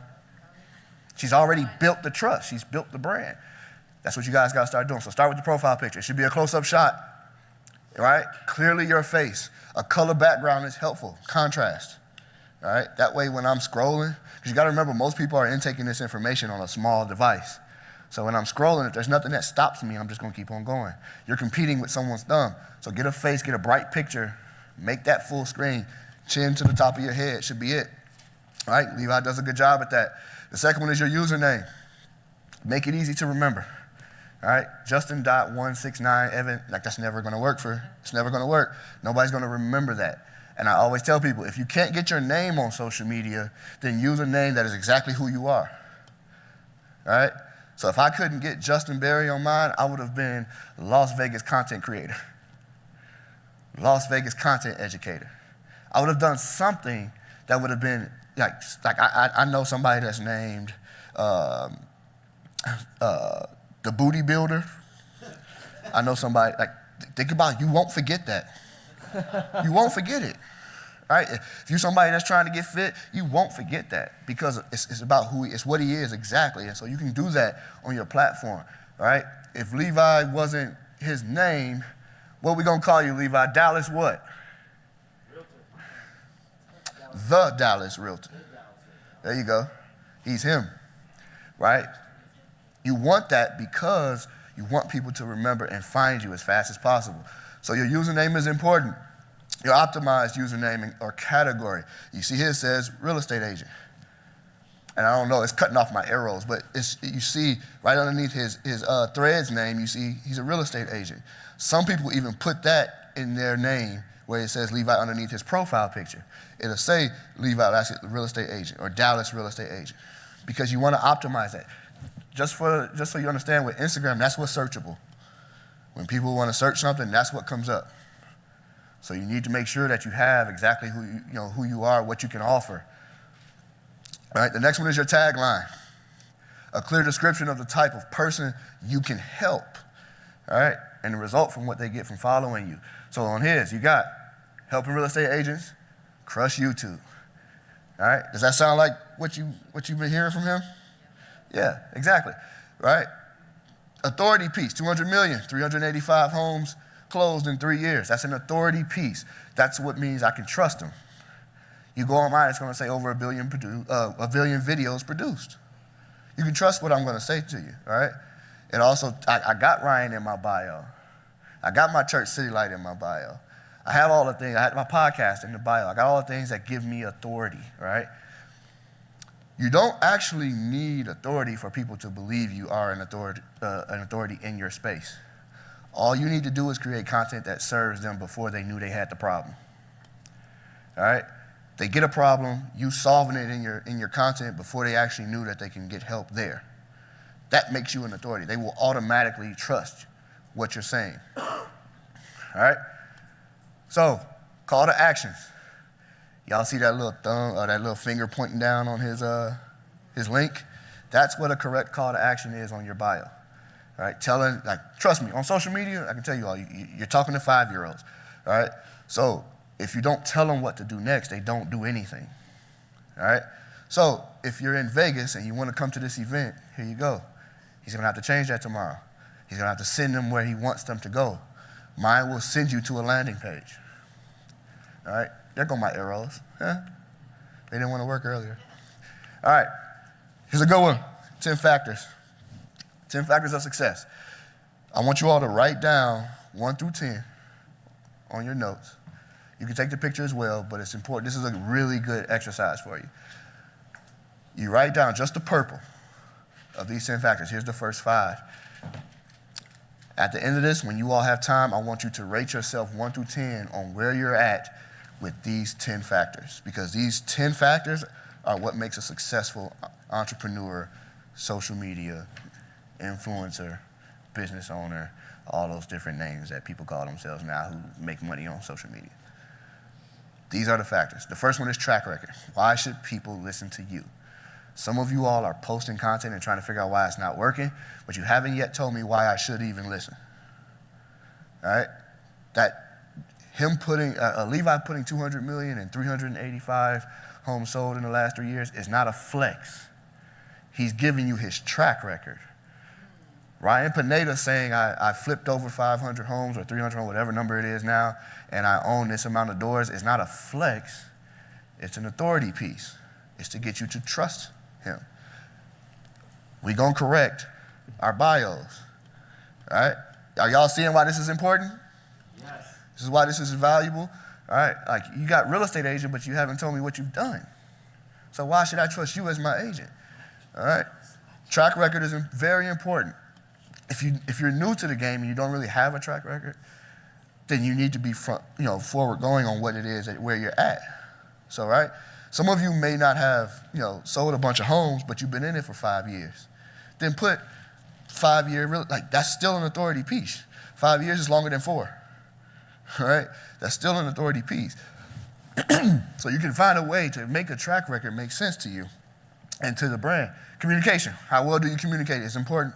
She's already built the trust. She's built the brand. That's what you guys got to start doing. So start with the profile picture. It should be a close-up shot, right? Clearly your face. A color background is helpful. Contrast, all right? That way when I'm scrolling, because you gotta remember most people are intaking this information on a small device. So when I'm scrolling, if there's nothing that stops me, I'm just gonna keep on going. You're competing with someone's thumb. So get a face, get a bright picture, make that full screen, chin to the top of your head should be it. All right, Levi does a good job at that. The second one is your username. Make it easy to remember. All right, Justin.169 Evan, like that's never gonna work it's never gonna work. Nobody's gonna remember that. And I always tell people, if you can't get your name on social media, then use a name that is exactly who you are. All right? So if I couldn't get Justin Berry on mine, I would have been Las Vegas content creator, Las Vegas content educator. I would have done something that would have been like I know somebody that's named the Booty Builder. I know somebody, like, think about it, you won't forget that. You won't forget it. All right? If you're somebody that's trying to get fit, you won't forget that because it's about it's what he is exactly. And so you can do that on your platform. All right? If Levi wasn't his name, what are we gonna call you, Levi? Dallas what? Realtor. The Dallas Realtor. There you go. He's him. Right? You want that because you want people to remember and find you as fast as possible. So your username is important. Your optimized username or category. You see here it says real estate agent. And I don't know, it's cutting off my arrows, but you see right underneath his threads name, you see he's a real estate agent. Some people even put that in their name where it says Levi underneath his profile picture. It'll say Levi Lascsak, real estate agent, or Dallas real estate agent, because you want to optimize that. Just so you understand, with Instagram, that's what's searchable. When people want to search something, that's what comes up. So you need to make sure that you have exactly who you are, what you can offer. All right, the next one is your tagline. A clear description of the type of person you can help, all right, and the result from what they get from following you. So on his, you got helping real estate agents, crush YouTube. All right, does that sound like what you've been hearing from him? Yeah, exactly, right? Authority piece, 200 million, 385 homes closed in 3 years. That's an authority piece. That's what means I can trust them. You go online, it's gonna say over a billion videos produced. You can trust what I'm gonna say to you, all right? And also, I got Ryan in my bio. I got my church City Light in my bio. I have all the things, I had my podcast in the bio. I got all the things that give me authority, all right? You don't actually need authority for people to believe you are an authority in your space. All you need to do is create content that serves them before they knew they had the problem. All right? They get a problem, you solving it in your content before they actually knew that they can get help there. That makes you an authority. They will automatically trust what you're saying. All right? So, call to actions. Y'all see that little thumb or that little finger pointing down on his link? That's what a correct call to action is on your bio. All right, trust me, on social media, I can tell you all, you're talking to 5-year-olds. All right, so if you don't tell them what to do next, they don't do anything. All right, so if you're in Vegas and you want to come to this event, here you go. He's gonna have to change that tomorrow. He's gonna have to send them where he wants them to go. Mine will send you to a landing page. All right. There go my arrows. Huh? They didn't want to work earlier. All right, here's a good one. 10 factors. 10 factors of success. I want you all to write down 1 through 10 on your notes. You can take the picture as well, but it's important. This is a really good exercise for you. You write down just the purple of these 10 factors. Here's the first 5. At the end of this, when you all have time, I want you to rate yourself 1 through 10 on where you're at with these 10 factors, because these 10 factors are what makes a successful entrepreneur, social media, influencer, business owner, all those different names that people call themselves now who make money on social media. These are the factors. The first one is track record. Why should people listen to you? Some of you all are posting content and trying to figure out why it's not working, but you haven't yet told me why I should even listen. All right? Levi putting 200 million and 385 homes sold in the last 3 years is not a flex. He's giving you his track record. Ryan Pineda saying I flipped over 500 homes or 300 homes, whatever number it is now, and I own this amount of doors is not a flex. It's an authority piece. It's to get you to trust him. We're going to correct our bios, all right? Are y'all seeing why this is important? Yes. This is why this is valuable, all right? Like, you got real estate agent, but you haven't told me what you've done. So why should I trust you as my agent, all right? Track record is very important. If you're new to the game and you don't really have a track record, then you need to be forward going on what it is where you're at. So, right? Some of you may not have, sold a bunch of homes, but you've been in it for 5 years. Then put 5 year, like that's still an authority piece. 5 years is longer than 4, all right? That's still an authority piece. So you can find a way to make a track record make sense to you and to the brand. Communication, how well do you communicate? It's important.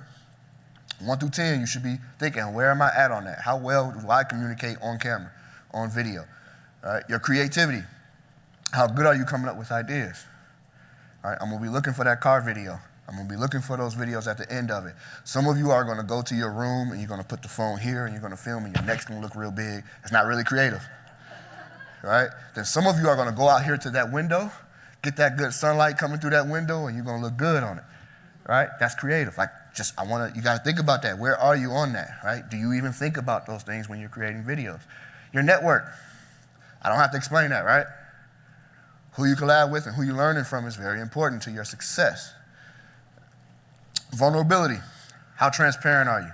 1 through 10, you should be thinking, where am I at on that? How well do I communicate on camera, on video? All right? Your creativity, how good are you coming up with ideas? All right, I'm gonna be looking for that car video. I'm gonna be looking for those videos at the end of it. Some of you are gonna go to your room and you're gonna put the phone here and you're gonna film and your neck's gonna look real big. It's not really creative, right? Then some of you are gonna go out here to that window, get that good sunlight coming through that window and you're gonna look good on it, right? That's creative. Like, you gotta think about that. Where are you on that, right? Do you even think about those things when you're creating videos? Your network, I don't have to explain that, right? Who you collab with and who you're learning from is very important to your success. Vulnerability, how transparent are you,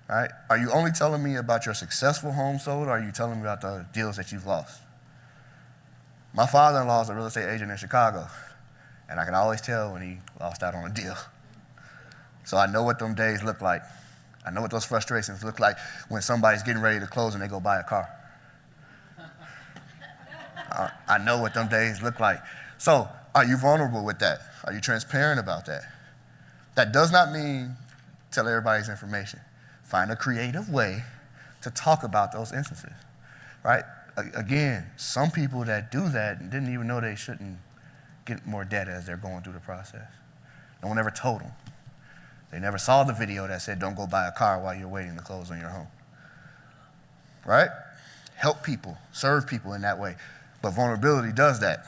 right? Are you only telling me about your successful home sold, or are you telling me about the deals that you've lost? My father-in-law is a real estate agent in Chicago, and I can always tell when he lost out on a deal. So I know what them days look like. I know what those frustrations look like when somebody's getting ready to close and they go buy a car. I know what them days look like. So are you vulnerable with that? Are you transparent about that? That does not mean tell everybody's information. Find a creative way to talk about those instances, right? Again, some people that do that didn't even know they shouldn't get more debt as they're going through the process. No one ever told them. They never saw the video that said, don't go buy a car while you're waiting to close on your home. Right? Help people, serve people in that way. But vulnerability does that.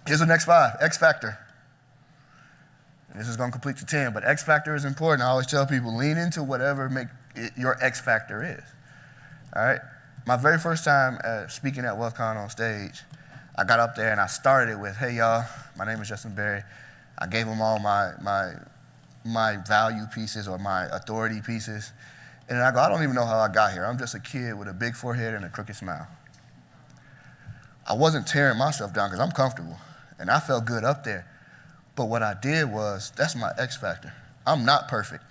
Here's the next 5, X factor. And this is going to complete the 10, but X factor is important. I always tell people, lean into whatever your X factor is. All right? My very first time speaking at WealthCon on stage, I got up there and I started it with, hey, y'all, my name is Justin Berry. I gave them all my value pieces or my authority pieces. And I go, I don't even know how I got here. I'm just a kid with a big forehead and a crooked smile. I wasn't tearing myself down because I'm comfortable. And I felt good up there. But what I did was, that's my X factor. I'm not perfect.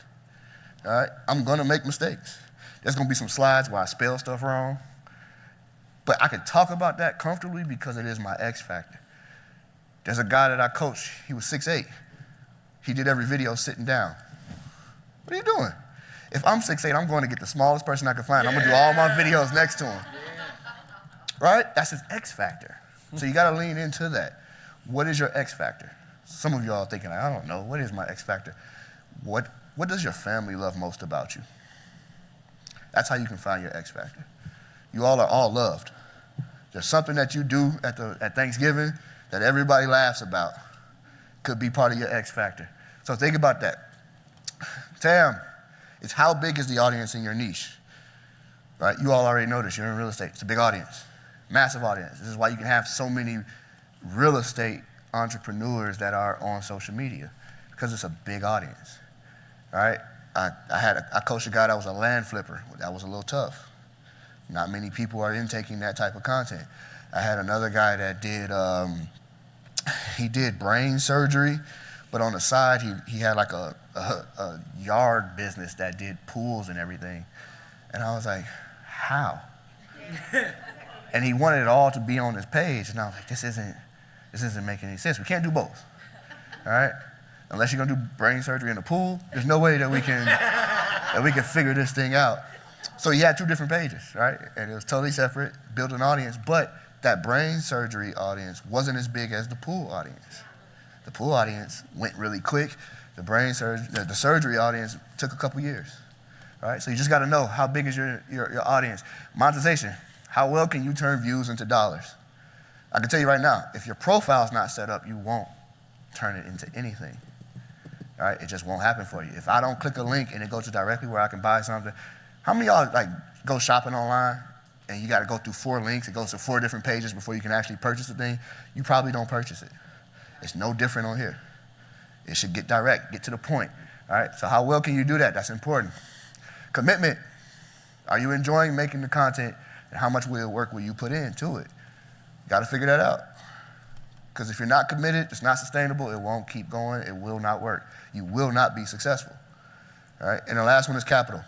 All right? I'm going to make mistakes. There's going to be some slides where I spell stuff wrong. But I can talk about that comfortably because it is my X factor. There's a guy that I coach. He was 6'8". He did every video sitting down. What are you doing? If I'm 6'8", I'm going to get the smallest person I can find. I'm going to do all my videos next to him. Right? That's his X factor. So you got to lean into that. What is your X factor? Some of y'all are thinking, I don't know. What is my X factor? What does your family love most about you? That's how you can find your X factor. You all are all loved. There's something that you do at Thanksgiving that everybody laughs about. Could be part of your X factor. So think about that. Tam, it's how big is the audience in your niche, right? You all already know this. You're in real estate. It's a big audience, massive audience. This is why you can have so many real estate entrepreneurs that are on social media, because it's a big audience, all right? I coached a guy that was a land flipper. That was a little tough. Not many people are intaking that type of content. I had another guy that did, he did brain surgery, but on the side, he had like a yard business that did pools and everything. And I was like, how? And he wanted it all to be on his page. And I was like, this isn't making any sense. We can't do both, all right? Unless you're gonna do brain surgery in a pool, there's no way that we can figure this thing out. So he had 2 different pages, right? And it was totally separate, built an audience, but that brain surgery audience wasn't as big as the pool audience. The pool audience went really quick. The surgery audience took a couple years, all right? So you just gotta know how big is your audience. Monetization, how well can you turn views into dollars? I can tell you right now, if your profile's not set up, you won't turn it into anything. All right, it just won't happen for you. If I don't click a link and it goes to directly where I can buy something, how many of y'all like go shopping online and you got to go through 4 links, it goes to 4 different pages before you can actually purchase the thing? You probably don't purchase it. It's no different on here. It should get direct, get to the point. All right, so how well can you do that? That's important. Commitment. Are you enjoying making the content, and how much work will you put into it? You got to figure that out. Because if you're not committed, it's not sustainable, it won't keep going, it will not work. You will not be successful. All right, and the last one is capital.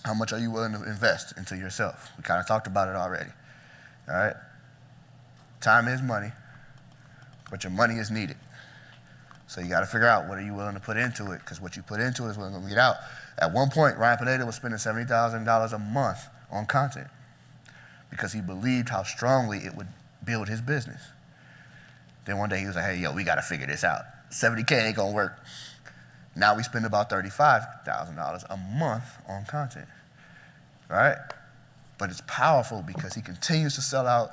How much are you willing to invest into yourself? We kind of talked about it already. All right, time is money, but your money is needed. So you got to figure out what are you willing to put into it, because what you put into it is what's going to get out. At one point, Ryan Pineda was spending $70,000 a month on content because he believed how strongly it would build his business. Then one day he was like, hey, yo, we got to figure this out. 70K ain't going to work. Now we spend about $35,000 a month on content, right? But it's powerful because he continues to sell out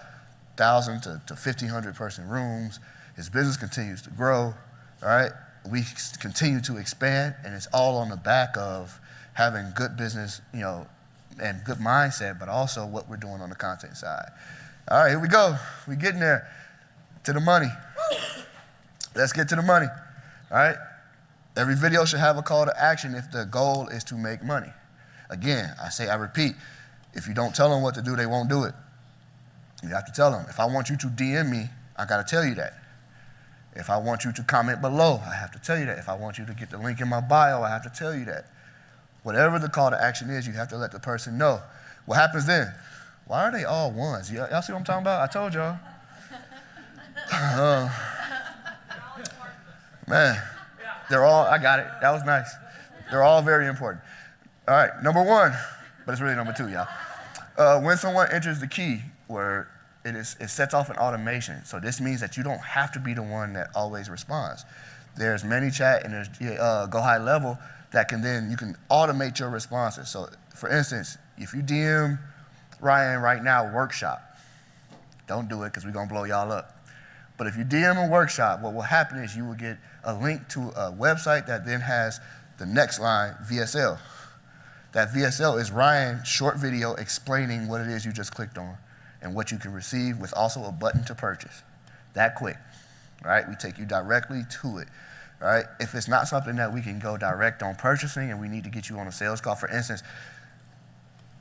1,000 to 1,500 person rooms. His business continues to grow, all right? We continue to expand, and it's all on the back of having good business, you know, and good mindset, but also what we're doing on the content side. All right, here we go. We're getting there. To the money. Let's get to the money, all right? Every video should have a call to action if the goal is to make money. Again, I repeat, if you don't tell them what to do, they won't do it. You have to tell them. If I want you to DM me, I got to tell you that. If I want you to comment below, I have to tell you that. If I want you to get the link in my bio, I have to tell you that. Whatever the call to action is, you have to let the person know. What happens then? Why are they all ones? Y'all see what I'm talking about? I told y'all. Man, I got it. That was nice. They're all very important. All right, number 1, but it's really number 2, y'all. When someone enters the key word, it sets off an automation. So this means that you don't have to be the one that always responds. There's ManyChat and there's Go High Level that you can automate your responses. So for instance, if you DM Ryan right now, workshop, don't do it because we're going to blow y'all up. But if you DM a workshop, what will happen is you will get a link to a website that then has the next line, VSL. That VSL is Ryan's short video explaining what it is you just clicked on and what you can receive with also a button to purchase. That quick, right? We take you directly to it, right? If it's not something that we can go direct on purchasing and we need to get you on a sales call, for instance,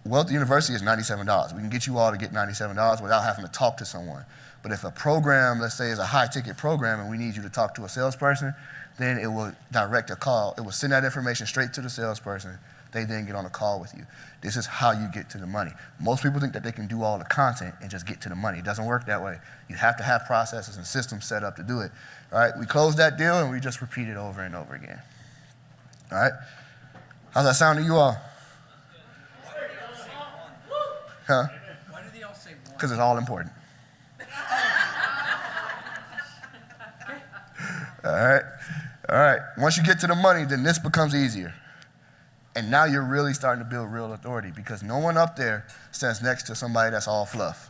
Wealth University is $97. We can get you all to get $97 without having to talk to someone. But if a program, let's say, is a high-ticket program and we need you to talk to a salesperson, then it will direct a call. It will send that information straight to the salesperson. They then get on a call with you. This is how you get to the money. Most people think that they can do all the content and just get to the money. It doesn't work that way. You have to have processes and systems set up to do it. All right, we close that deal and we just repeat it over and over again. All right? How's that sound to you all? Huh? Why do they all say one? Because it's all important. All right. All right. Once you get to the money, then this becomes easier. And now you're really starting to build real authority because no one up there stands next to somebody that's all fluff.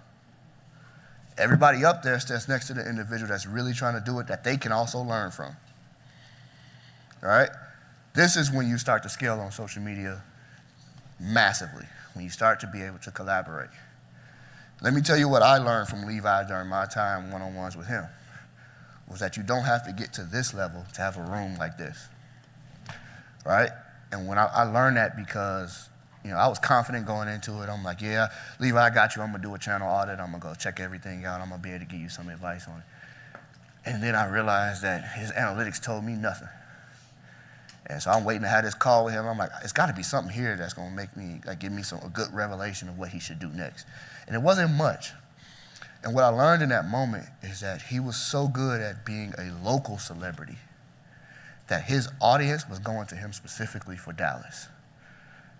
Everybody up there stands next to the individual that's really trying to do it that they can also learn from. All right? This is when you start to scale on social media massively, when you start to be able to collaborate. Let me tell you what I learned from Levi during my time one-on-ones with him, was that you don't have to get to this level to have a room like this, right? And when I learned that because, you know, I was confident going into it. I'm like, yeah, Levi, I got you. I'm going to do a channel audit. I'm going to go check everything out. I'm going to be able to give you some advice on it. And then I realized that his analytics told me nothing. And so I'm waiting to have this call with him. I'm like, it's got to be something here that's going to make me, like, give me a good revelation of what he should do next. And it wasn't much. And what I learned in that moment is that he was so good at being a local celebrity that his audience was going to him specifically for Dallas,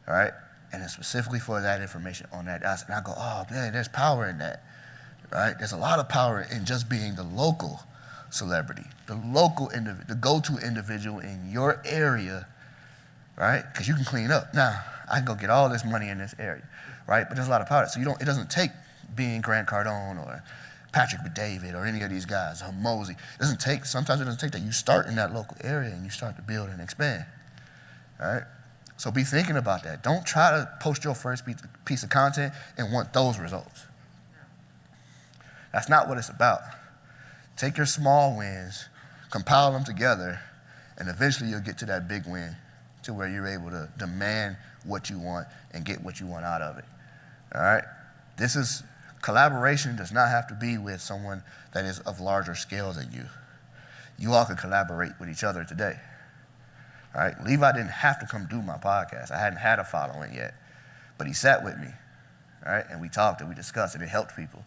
all right? And then specifically for that information on that. And I go, oh, man, there's power in that, right? There's a lot of power in just being the local celebrity, the local the go-to individual in your area, right? Because you can clean up. Now, I can go get all this money in this area, right? But there's a lot of power. So it doesn't take being Grant Cardone or Patrick David or any of these guys, or Mosey. Sometimes it doesn't take that. You start in that local area and you start to build and expand, all right? So be thinking about that. Don't try to post your first piece of content and want those results. That's not what it's about. Take your small wins, compile them together, and eventually you'll get to that big win to where you're able to demand what you want and get what you want out of it, all right? Collaboration does not have to be with someone that is of larger scale than you. You all can collaborate with each other today. All right, Levi didn't have to come do my podcast. I hadn't had a following yet, but he sat with me, all right, and we talked and we discussed and it helped people,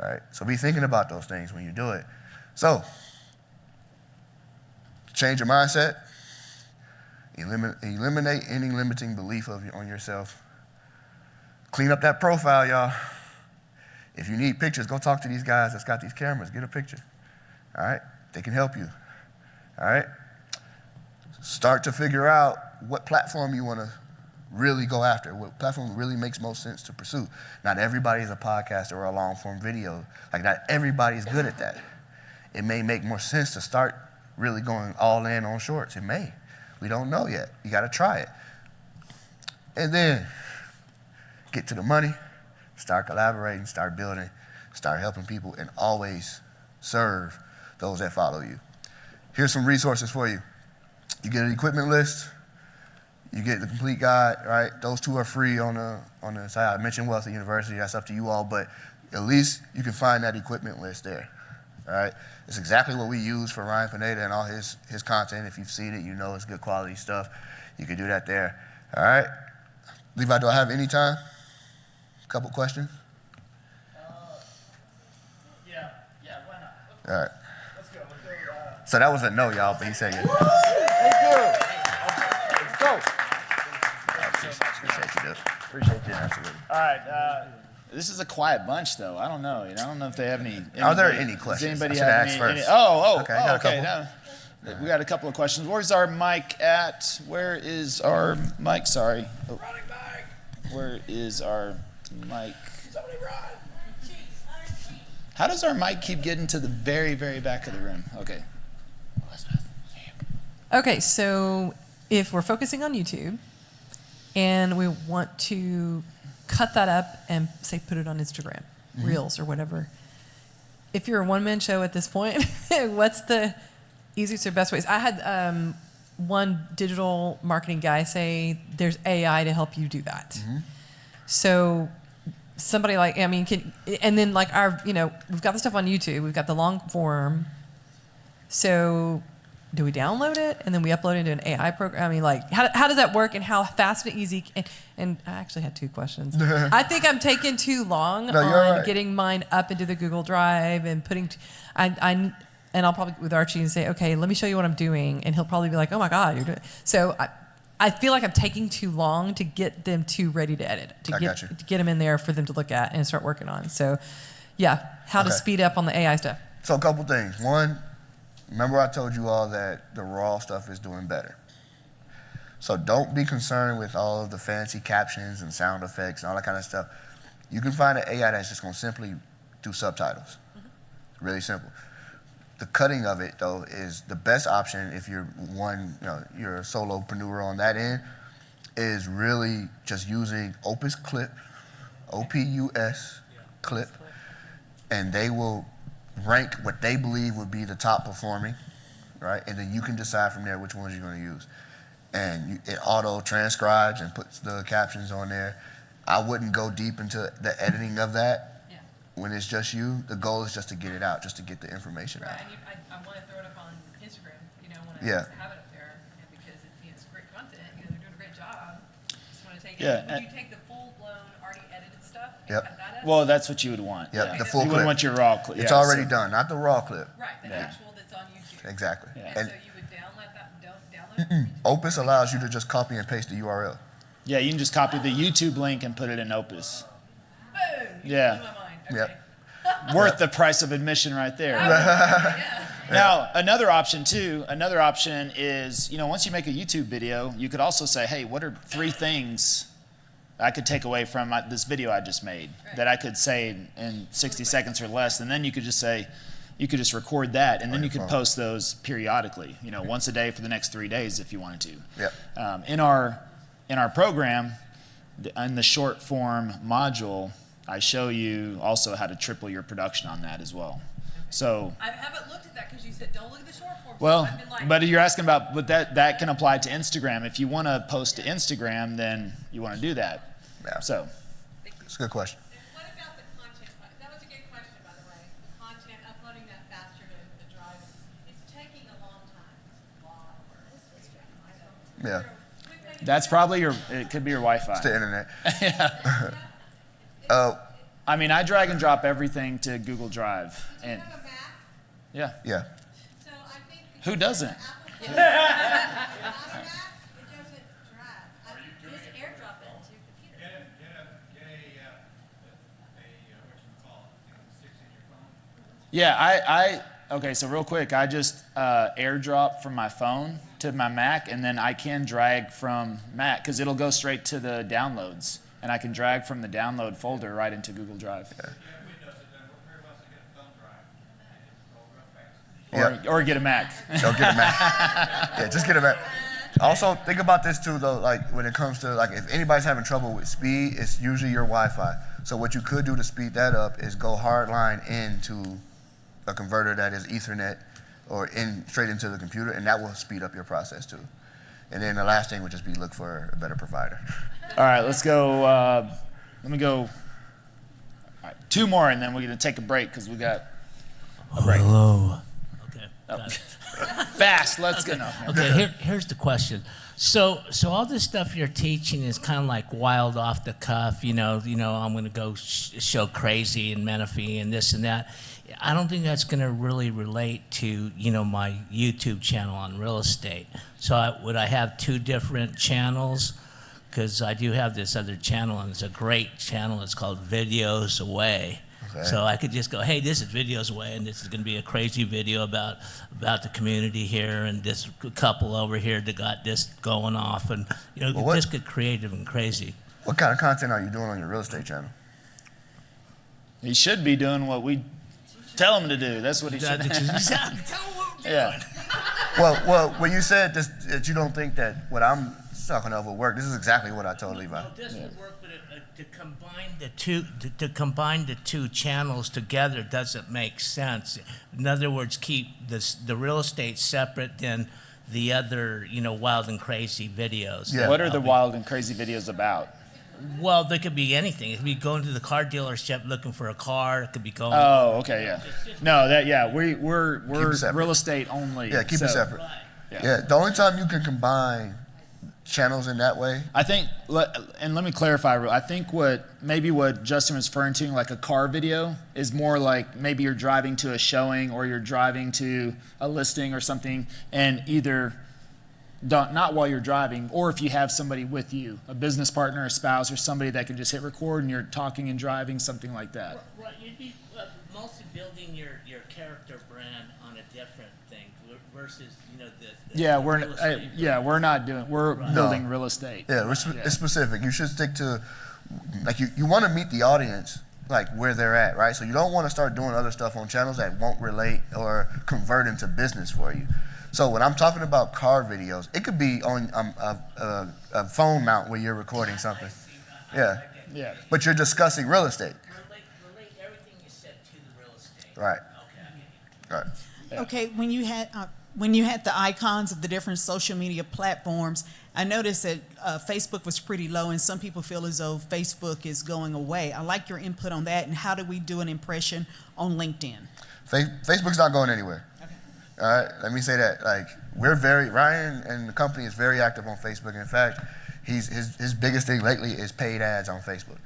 all right? So be thinking about those things when you do it. So, change your mindset, eliminate any limiting belief on yourself. Clean up that profile, y'all. If you need pictures, go talk to these guys that's got these cameras. Get a picture, all right? They can help you, all right? Start to figure out what platform you want to really go after, what platform really makes most sense to pursue. Not everybody is a podcaster or a long-form video. Like, not everybody's good at that. It may make more sense to start really going all in on shorts. It may. We don't know yet. You got to try it. And then get to the money, start collaborating, start building, start helping people, and always serve those that follow you. Here's some resources for you. You get an equipment list, you get the complete guide, right? Those two are free on the side. I mentioned Wealthy University, that's up to you all, but at least you can find that equipment list there, all right? It's exactly what we use for Ryan Pineda and all his content. If you've seen it, you know it's good quality stuff. You can do that there, all right? Levi, do I have any time? A couple questions? Yeah, why not? All right. Let's go. So that was a no, y'all, but he said yes. Thank you. Let's go. Appreciate you, dude. Appreciate you. Absolutely. All right. This is a quiet bunch, though. I don't know. I don't know if they have any. Are there any questions? Does anybody I should have ask any? first. Okay, I got a couple. No. We got a couple of questions. Where's our mic at? Where is our mic? Sorry. Oh. Running back. Where is our mic? Somebody run. How does our mic keep getting to the very, very back of the room? Okay. Okay, so if we're focusing on YouTube and we want to cut that up and say put it on Instagram, Reels or whatever, if you're a one-man show at this point, what's the easiest or best ways? I had one digital marketing guy say there's AI to help you do that. So somebody and then like we've got the stuff on YouTube, we've got the long form. So do we download it and then we upload it into an AI program? I mean, like, how does that work and how fast and easy? And I actually had two questions. I think I'm taking too long on getting mine up into the Google Drive and putting, and I'll probably with Archie and say, okay, let me show you what I'm doing. And he'll probably be like, oh my God, you're doing it. So I feel like I'm taking too long to get them too ready to edit, to get them in there for them to look at and start working on. So yeah, how to speed up on the AI stuff. So a couple things. One, remember I told you all that the raw stuff is doing better. So don't be concerned with all of the fancy captions and sound effects and all that kind of stuff. You can find an AI that's just going to simply do subtitles. Really simple. The cutting of it, though, is the best option if you're you're a solopreneur on that end, is really just using Opus Clip, OPUS Clip, and they will rank what they believe would be the top performing, right? And then you can decide from there which ones you're going to use. And it auto transcribes and puts the captions on there. I wouldn't go deep into the editing of that when it's just you. The goal is just to get it out, just to get the information out. Right, and I want to throw it up on Instagram, I want to have it up there because it's great content. They're doing a great job. Just want to take it. Would you take the full-blown, already edited stuff and cut that up? Well, that's what you would want. The full you clip. You would want your raw clip. It's already done, not the raw clip. Right, the actual that's on YouTube. Exactly. And so you would download that? Opus allows you to just copy and paste the URL. Yeah, you can just copy the YouTube link and put it in Opus. Boom! You Yeah. blew my mind. Okay. Yep. Worth the price of admission right there. Now, another option is, once you make a YouTube video, you could also say, hey, what are 3 things I could take away from this video I just made that I could say in 60 seconds or less, and then you could just say, you could just record that, and then you could post those periodically, once a day for the next 3 days if you wanted to. Yep. In our program, in the short form module, I show you also how to triple your production on that as well. So I haven't looked at that because you said don't look at the short form. well, I've been like, but you're asking about, but that can apply to Instagram. If you want to post to Instagram, then you want to do that. Yeah. So It's a good question. What about the content? That was a good question, by the way. The content, uploading that faster to the drive. It's taking a long time. It's a lot of work. Yeah. that's probably it could be your Wi-Fi. It's the internet. I mean, I drag and drop everything to Google Drive, and Have a Mac, yeah, Yeah. so I think who doesn't? Apple Mac, it doesn't drive. Just airdrop it to your computer. Get a what you call it, sticks in your phone. Yeah, okay, so real quick, I just airdrop from my phone to my Mac, and then I can drag from Mac, because it'll go straight to the downloads, and I can drag from the download folder right into Google Drive. Or get a Mac. Don't get a Mac. Yeah, just get a Mac. Also, think about this too, though. Like when it comes to if anybody's having trouble with speed, it's usually your Wi-Fi. So what you could do to speed that up is go hardline into a converter that is Ethernet or straight into the computer, and that will speed up your process too. And then the last thing would just be look for a better provider. All right, let's go. Let me go. All right, 2 more, and then we're going to take a break because we got a break. Hello. Okay. Oh. got it. Fast, let's go. No. Okay, here's the question. So all this stuff you're teaching is kind of like wild off the cuff. I'm going to go show crazy and Menifee and this and that. I don't think that's going to really relate to my YouTube channel on real estate. So would I have 2 different channels? Because I do have this other channel, and it's a great channel. It's called Videos Away. Okay. So I could just go, hey, this is Videos Away, and this is going to be a crazy video about the community here, and this couple over here that got this going off, and just get creative and crazy. What kind of content are you doing on your real estate channel? He should be doing what we tell him to do. That's what he should do. Yeah. Well, when you said this, that you don't think that what I'm talking of will work, this is exactly what I told Levi. No, this would work, but to combine the two channels together doesn't make sense. In other words, keep the real estate separate than the other, wild and crazy videos. Yeah. What are the wild and crazy videos about? Well, they could be anything. It could be going to the car dealership looking for a car. It could be going. Oh, okay, yeah. No, we're real estate only. Yeah, keep it separate. Right. Yeah, the only time you can combine channels in that way. I think, and let me clarify. I think what Justin was referring to, like a car video, is more like maybe you're driving to a showing or you're driving to a listing or something, and either not while you're driving, or if you have somebody with you, a business partner, a spouse, or somebody that can just hit record and you're talking and driving, something like that. Right, you'd be mostly building your character brand on a different thing versus we're building real estate. Yeah, it's specific. You should stick to, like, you want to meet the audience like where they're at, right? So you don't want to start doing other stuff on channels that won't relate or convert into business for you. So when I'm talking about car videos, it could be on a phone mount where you're recording something. Yeah. Yeah. But you're discussing real estate. Relate everything you said to the real estate. Right. Okay. Right. Yeah. Okay, when you had the icons of the different social media platforms, I noticed that Facebook was pretty low, and some people feel as though Facebook is going away. I like your input on that, and how do we do an impression on LinkedIn? Facebook's not going anywhere. Okay. All right, let me say that. Like, Ryan and the company is very active on Facebook. In fact, his biggest thing lately is paid ads on Facebook.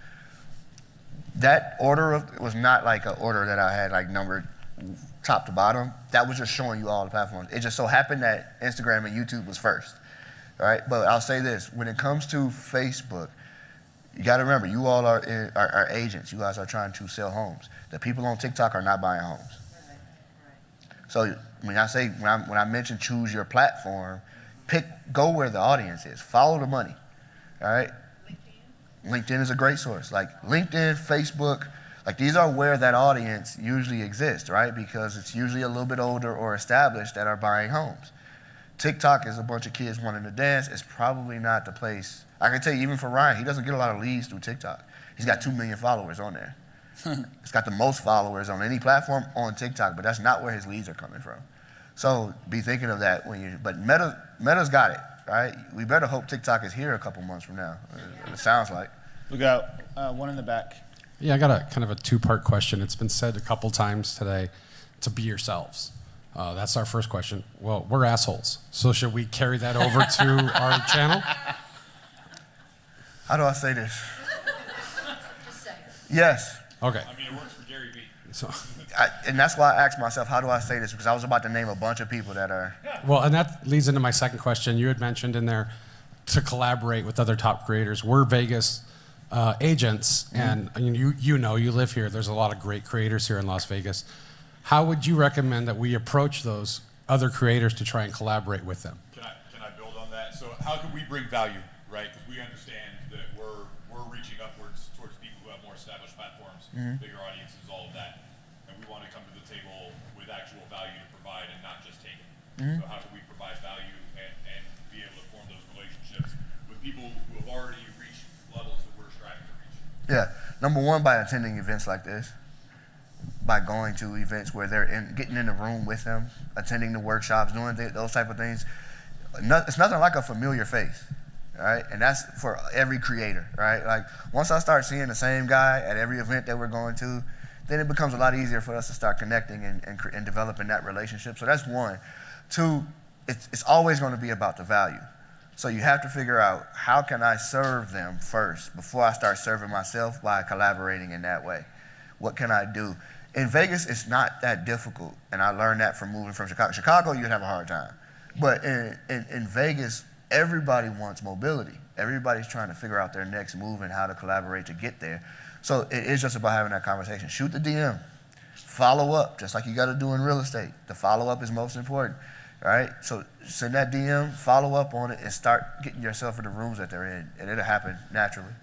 That order was not like an order that I had like numbered top to bottom. That was just showing you all the platforms. It just so happened that Instagram and YouTube was first. All right, but I'll say this: when it comes to Facebook, you got to remember, you all are agents. You guys are trying to sell homes. The people on TikTok are not buying homes. So when I mention choose your platform, go where the audience is. Follow the money. All right. LinkedIn is a great source. Like LinkedIn, Facebook, like these are where that audience usually exists, right? Because it's usually a little bit older or established that are buying homes. TikTok is a bunch of kids wanting to dance. It's probably not the place. I can tell you, even for Ryan, he doesn't get a lot of leads through TikTok. He's got 2 million followers on there. He's got the most followers on any platform on TikTok, but that's not where his leads are coming from. So be thinking of that when you, but Meta's got it, right? We better hope TikTok is here a couple months from now. It sounds like. We got one in the back. Yeah, I got a kind of a two-part question. It's been said a couple times today to be yourselves. That's our first question. Well, we're assholes. So should we carry that over to our channel? How do I say this? Yes. Okay. I mean, it works for Gary Vee. So, and that's why I asked myself, how do I say this? Because I was about to name a bunch of people that are. well, and that leads into my second question. You had mentioned in there to collaborate with other top creators. We're Vegas agents, and you know, you live here. There's a lot of great creators here in Las Vegas. How would you recommend that we approach those other creators to try and collaborate with them? Can I build on that? So how can we bring value, right? Because we understand that we're reaching upwards towards people who have more established platforms, bigger audiences, all of that. And we want to come to the table with actual value to provide and not just take it. So how can we provide value and be able to form those relationships with people who have already reached levels that we're striving to reach? Yeah. Number one, by attending events like this. By going to events where they're getting in the room with them, attending the workshops, doing those type of things. It's nothing like a familiar face, right? And that's for every creator, right? Like once I start seeing the same guy at every event that we're going to, then it becomes a lot easier for us to start connecting and developing that relationship. So that's one. Two, it's always going to be about the value. So you have to figure out, how can I serve them first before I start serving myself by collaborating in that way? What can I do? In Vegas, it's not that difficult, and I learned that from moving from Chicago. Chicago, you'd have a hard time. But in Vegas, everybody wants mobility. Everybody's trying to figure out their next move and how to collaborate to get there. So it is just about having that conversation. Shoot the DM. Follow up, just like you got to do in real estate. The follow-up is most important, right? So send that DM, follow up on it, and start getting yourself in the rooms that they're in, and it'll happen naturally.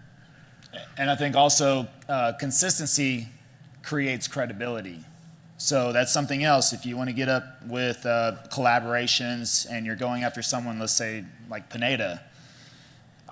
And I think also consistency creates credibility. So that's something else. If you want to get up with collaborations and you're going after someone, let's say like Pineda,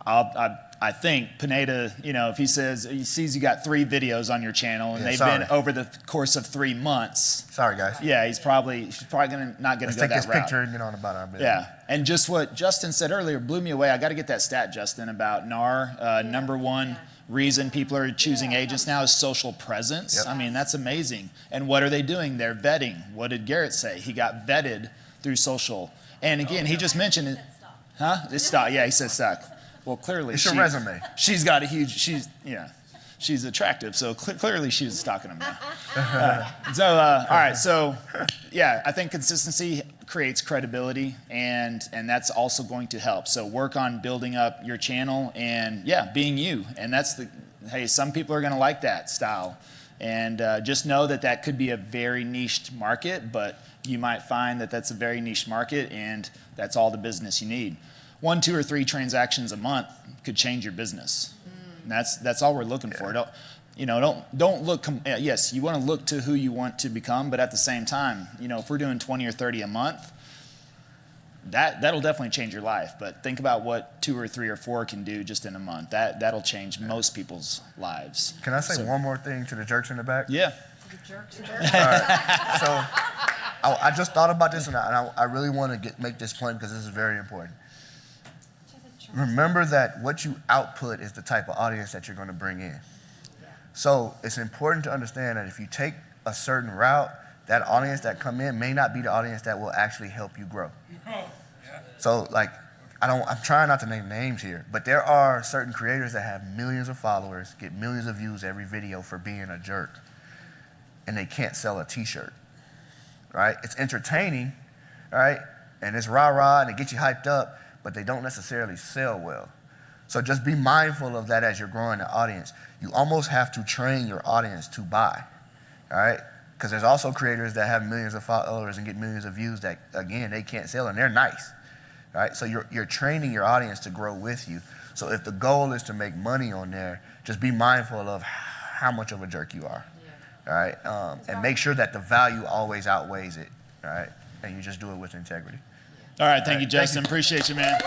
I think Pineda, you know, if he sees you got 3 videos on your channel and they've been over the course of 3 months. Sorry, guys. Yeah, he's probably not going to go that route. Let's take this picture and get on about our business. Yeah, and just what Justin said earlier blew me away. I got to get that stat, Justin, about NAR. Number one reason people are choosing agents now is social presence. Yep. I mean, that's amazing. And what are they doing? They're vetting. What did Garrett say? He got vetted through social. And again, he just mentioned it. Huh? It's stock. Yeah, he said stock. Well, clearly it's your resume. She's got a huge. She's attractive. So clearly she was stalking him. All right. So yeah, I think consistency creates credibility, and that's also going to help. So work on building up your channel and being you. And that's hey, some people are going to like that style, and just know that could be a very niched market, but you might find that that's a very niche market, and that's all the business you need. 1, 2, or 3 transactions a month could change your business. And that's all we're looking for. Don't look. Yes, you want to look to who you want to become, but at the same time, if we're doing 20 or 30 a month, that'll definitely change your life. But think about what 2 or 3 or 4 can do just in a month. That'll change most people's lives. Can I say one more thing to the jerks in the back? Yeah. The jerks. All right. So I just thought about this, and I really want to make this point because this is very important. Remember that what you output is the type of audience that you're going to bring in. So it's important to understand that if you take a certain route, that audience that come in may not be the audience that will actually help you grow. So I'm trying not to name names here, but there are certain creators that have millions of followers, get millions of views every video for being a jerk, and they can't sell a t-shirt, right? It's entertaining, right? And it's rah-rah, and it gets you hyped up, but they don't necessarily sell well. So just be mindful of that as you're growing the audience. You almost have to train your audience to buy, all right? Because there's also creators that have millions of followers and get millions of views that, again, they can't sell, and they're nice, right? So you're training your audience to grow with you. So if the goal is to make money on there, just be mindful of how much of a jerk you are. All right, and make sure that the value always outweighs it. All right, and you just do it with integrity. All right, thank you, Justin. Appreciate you, man.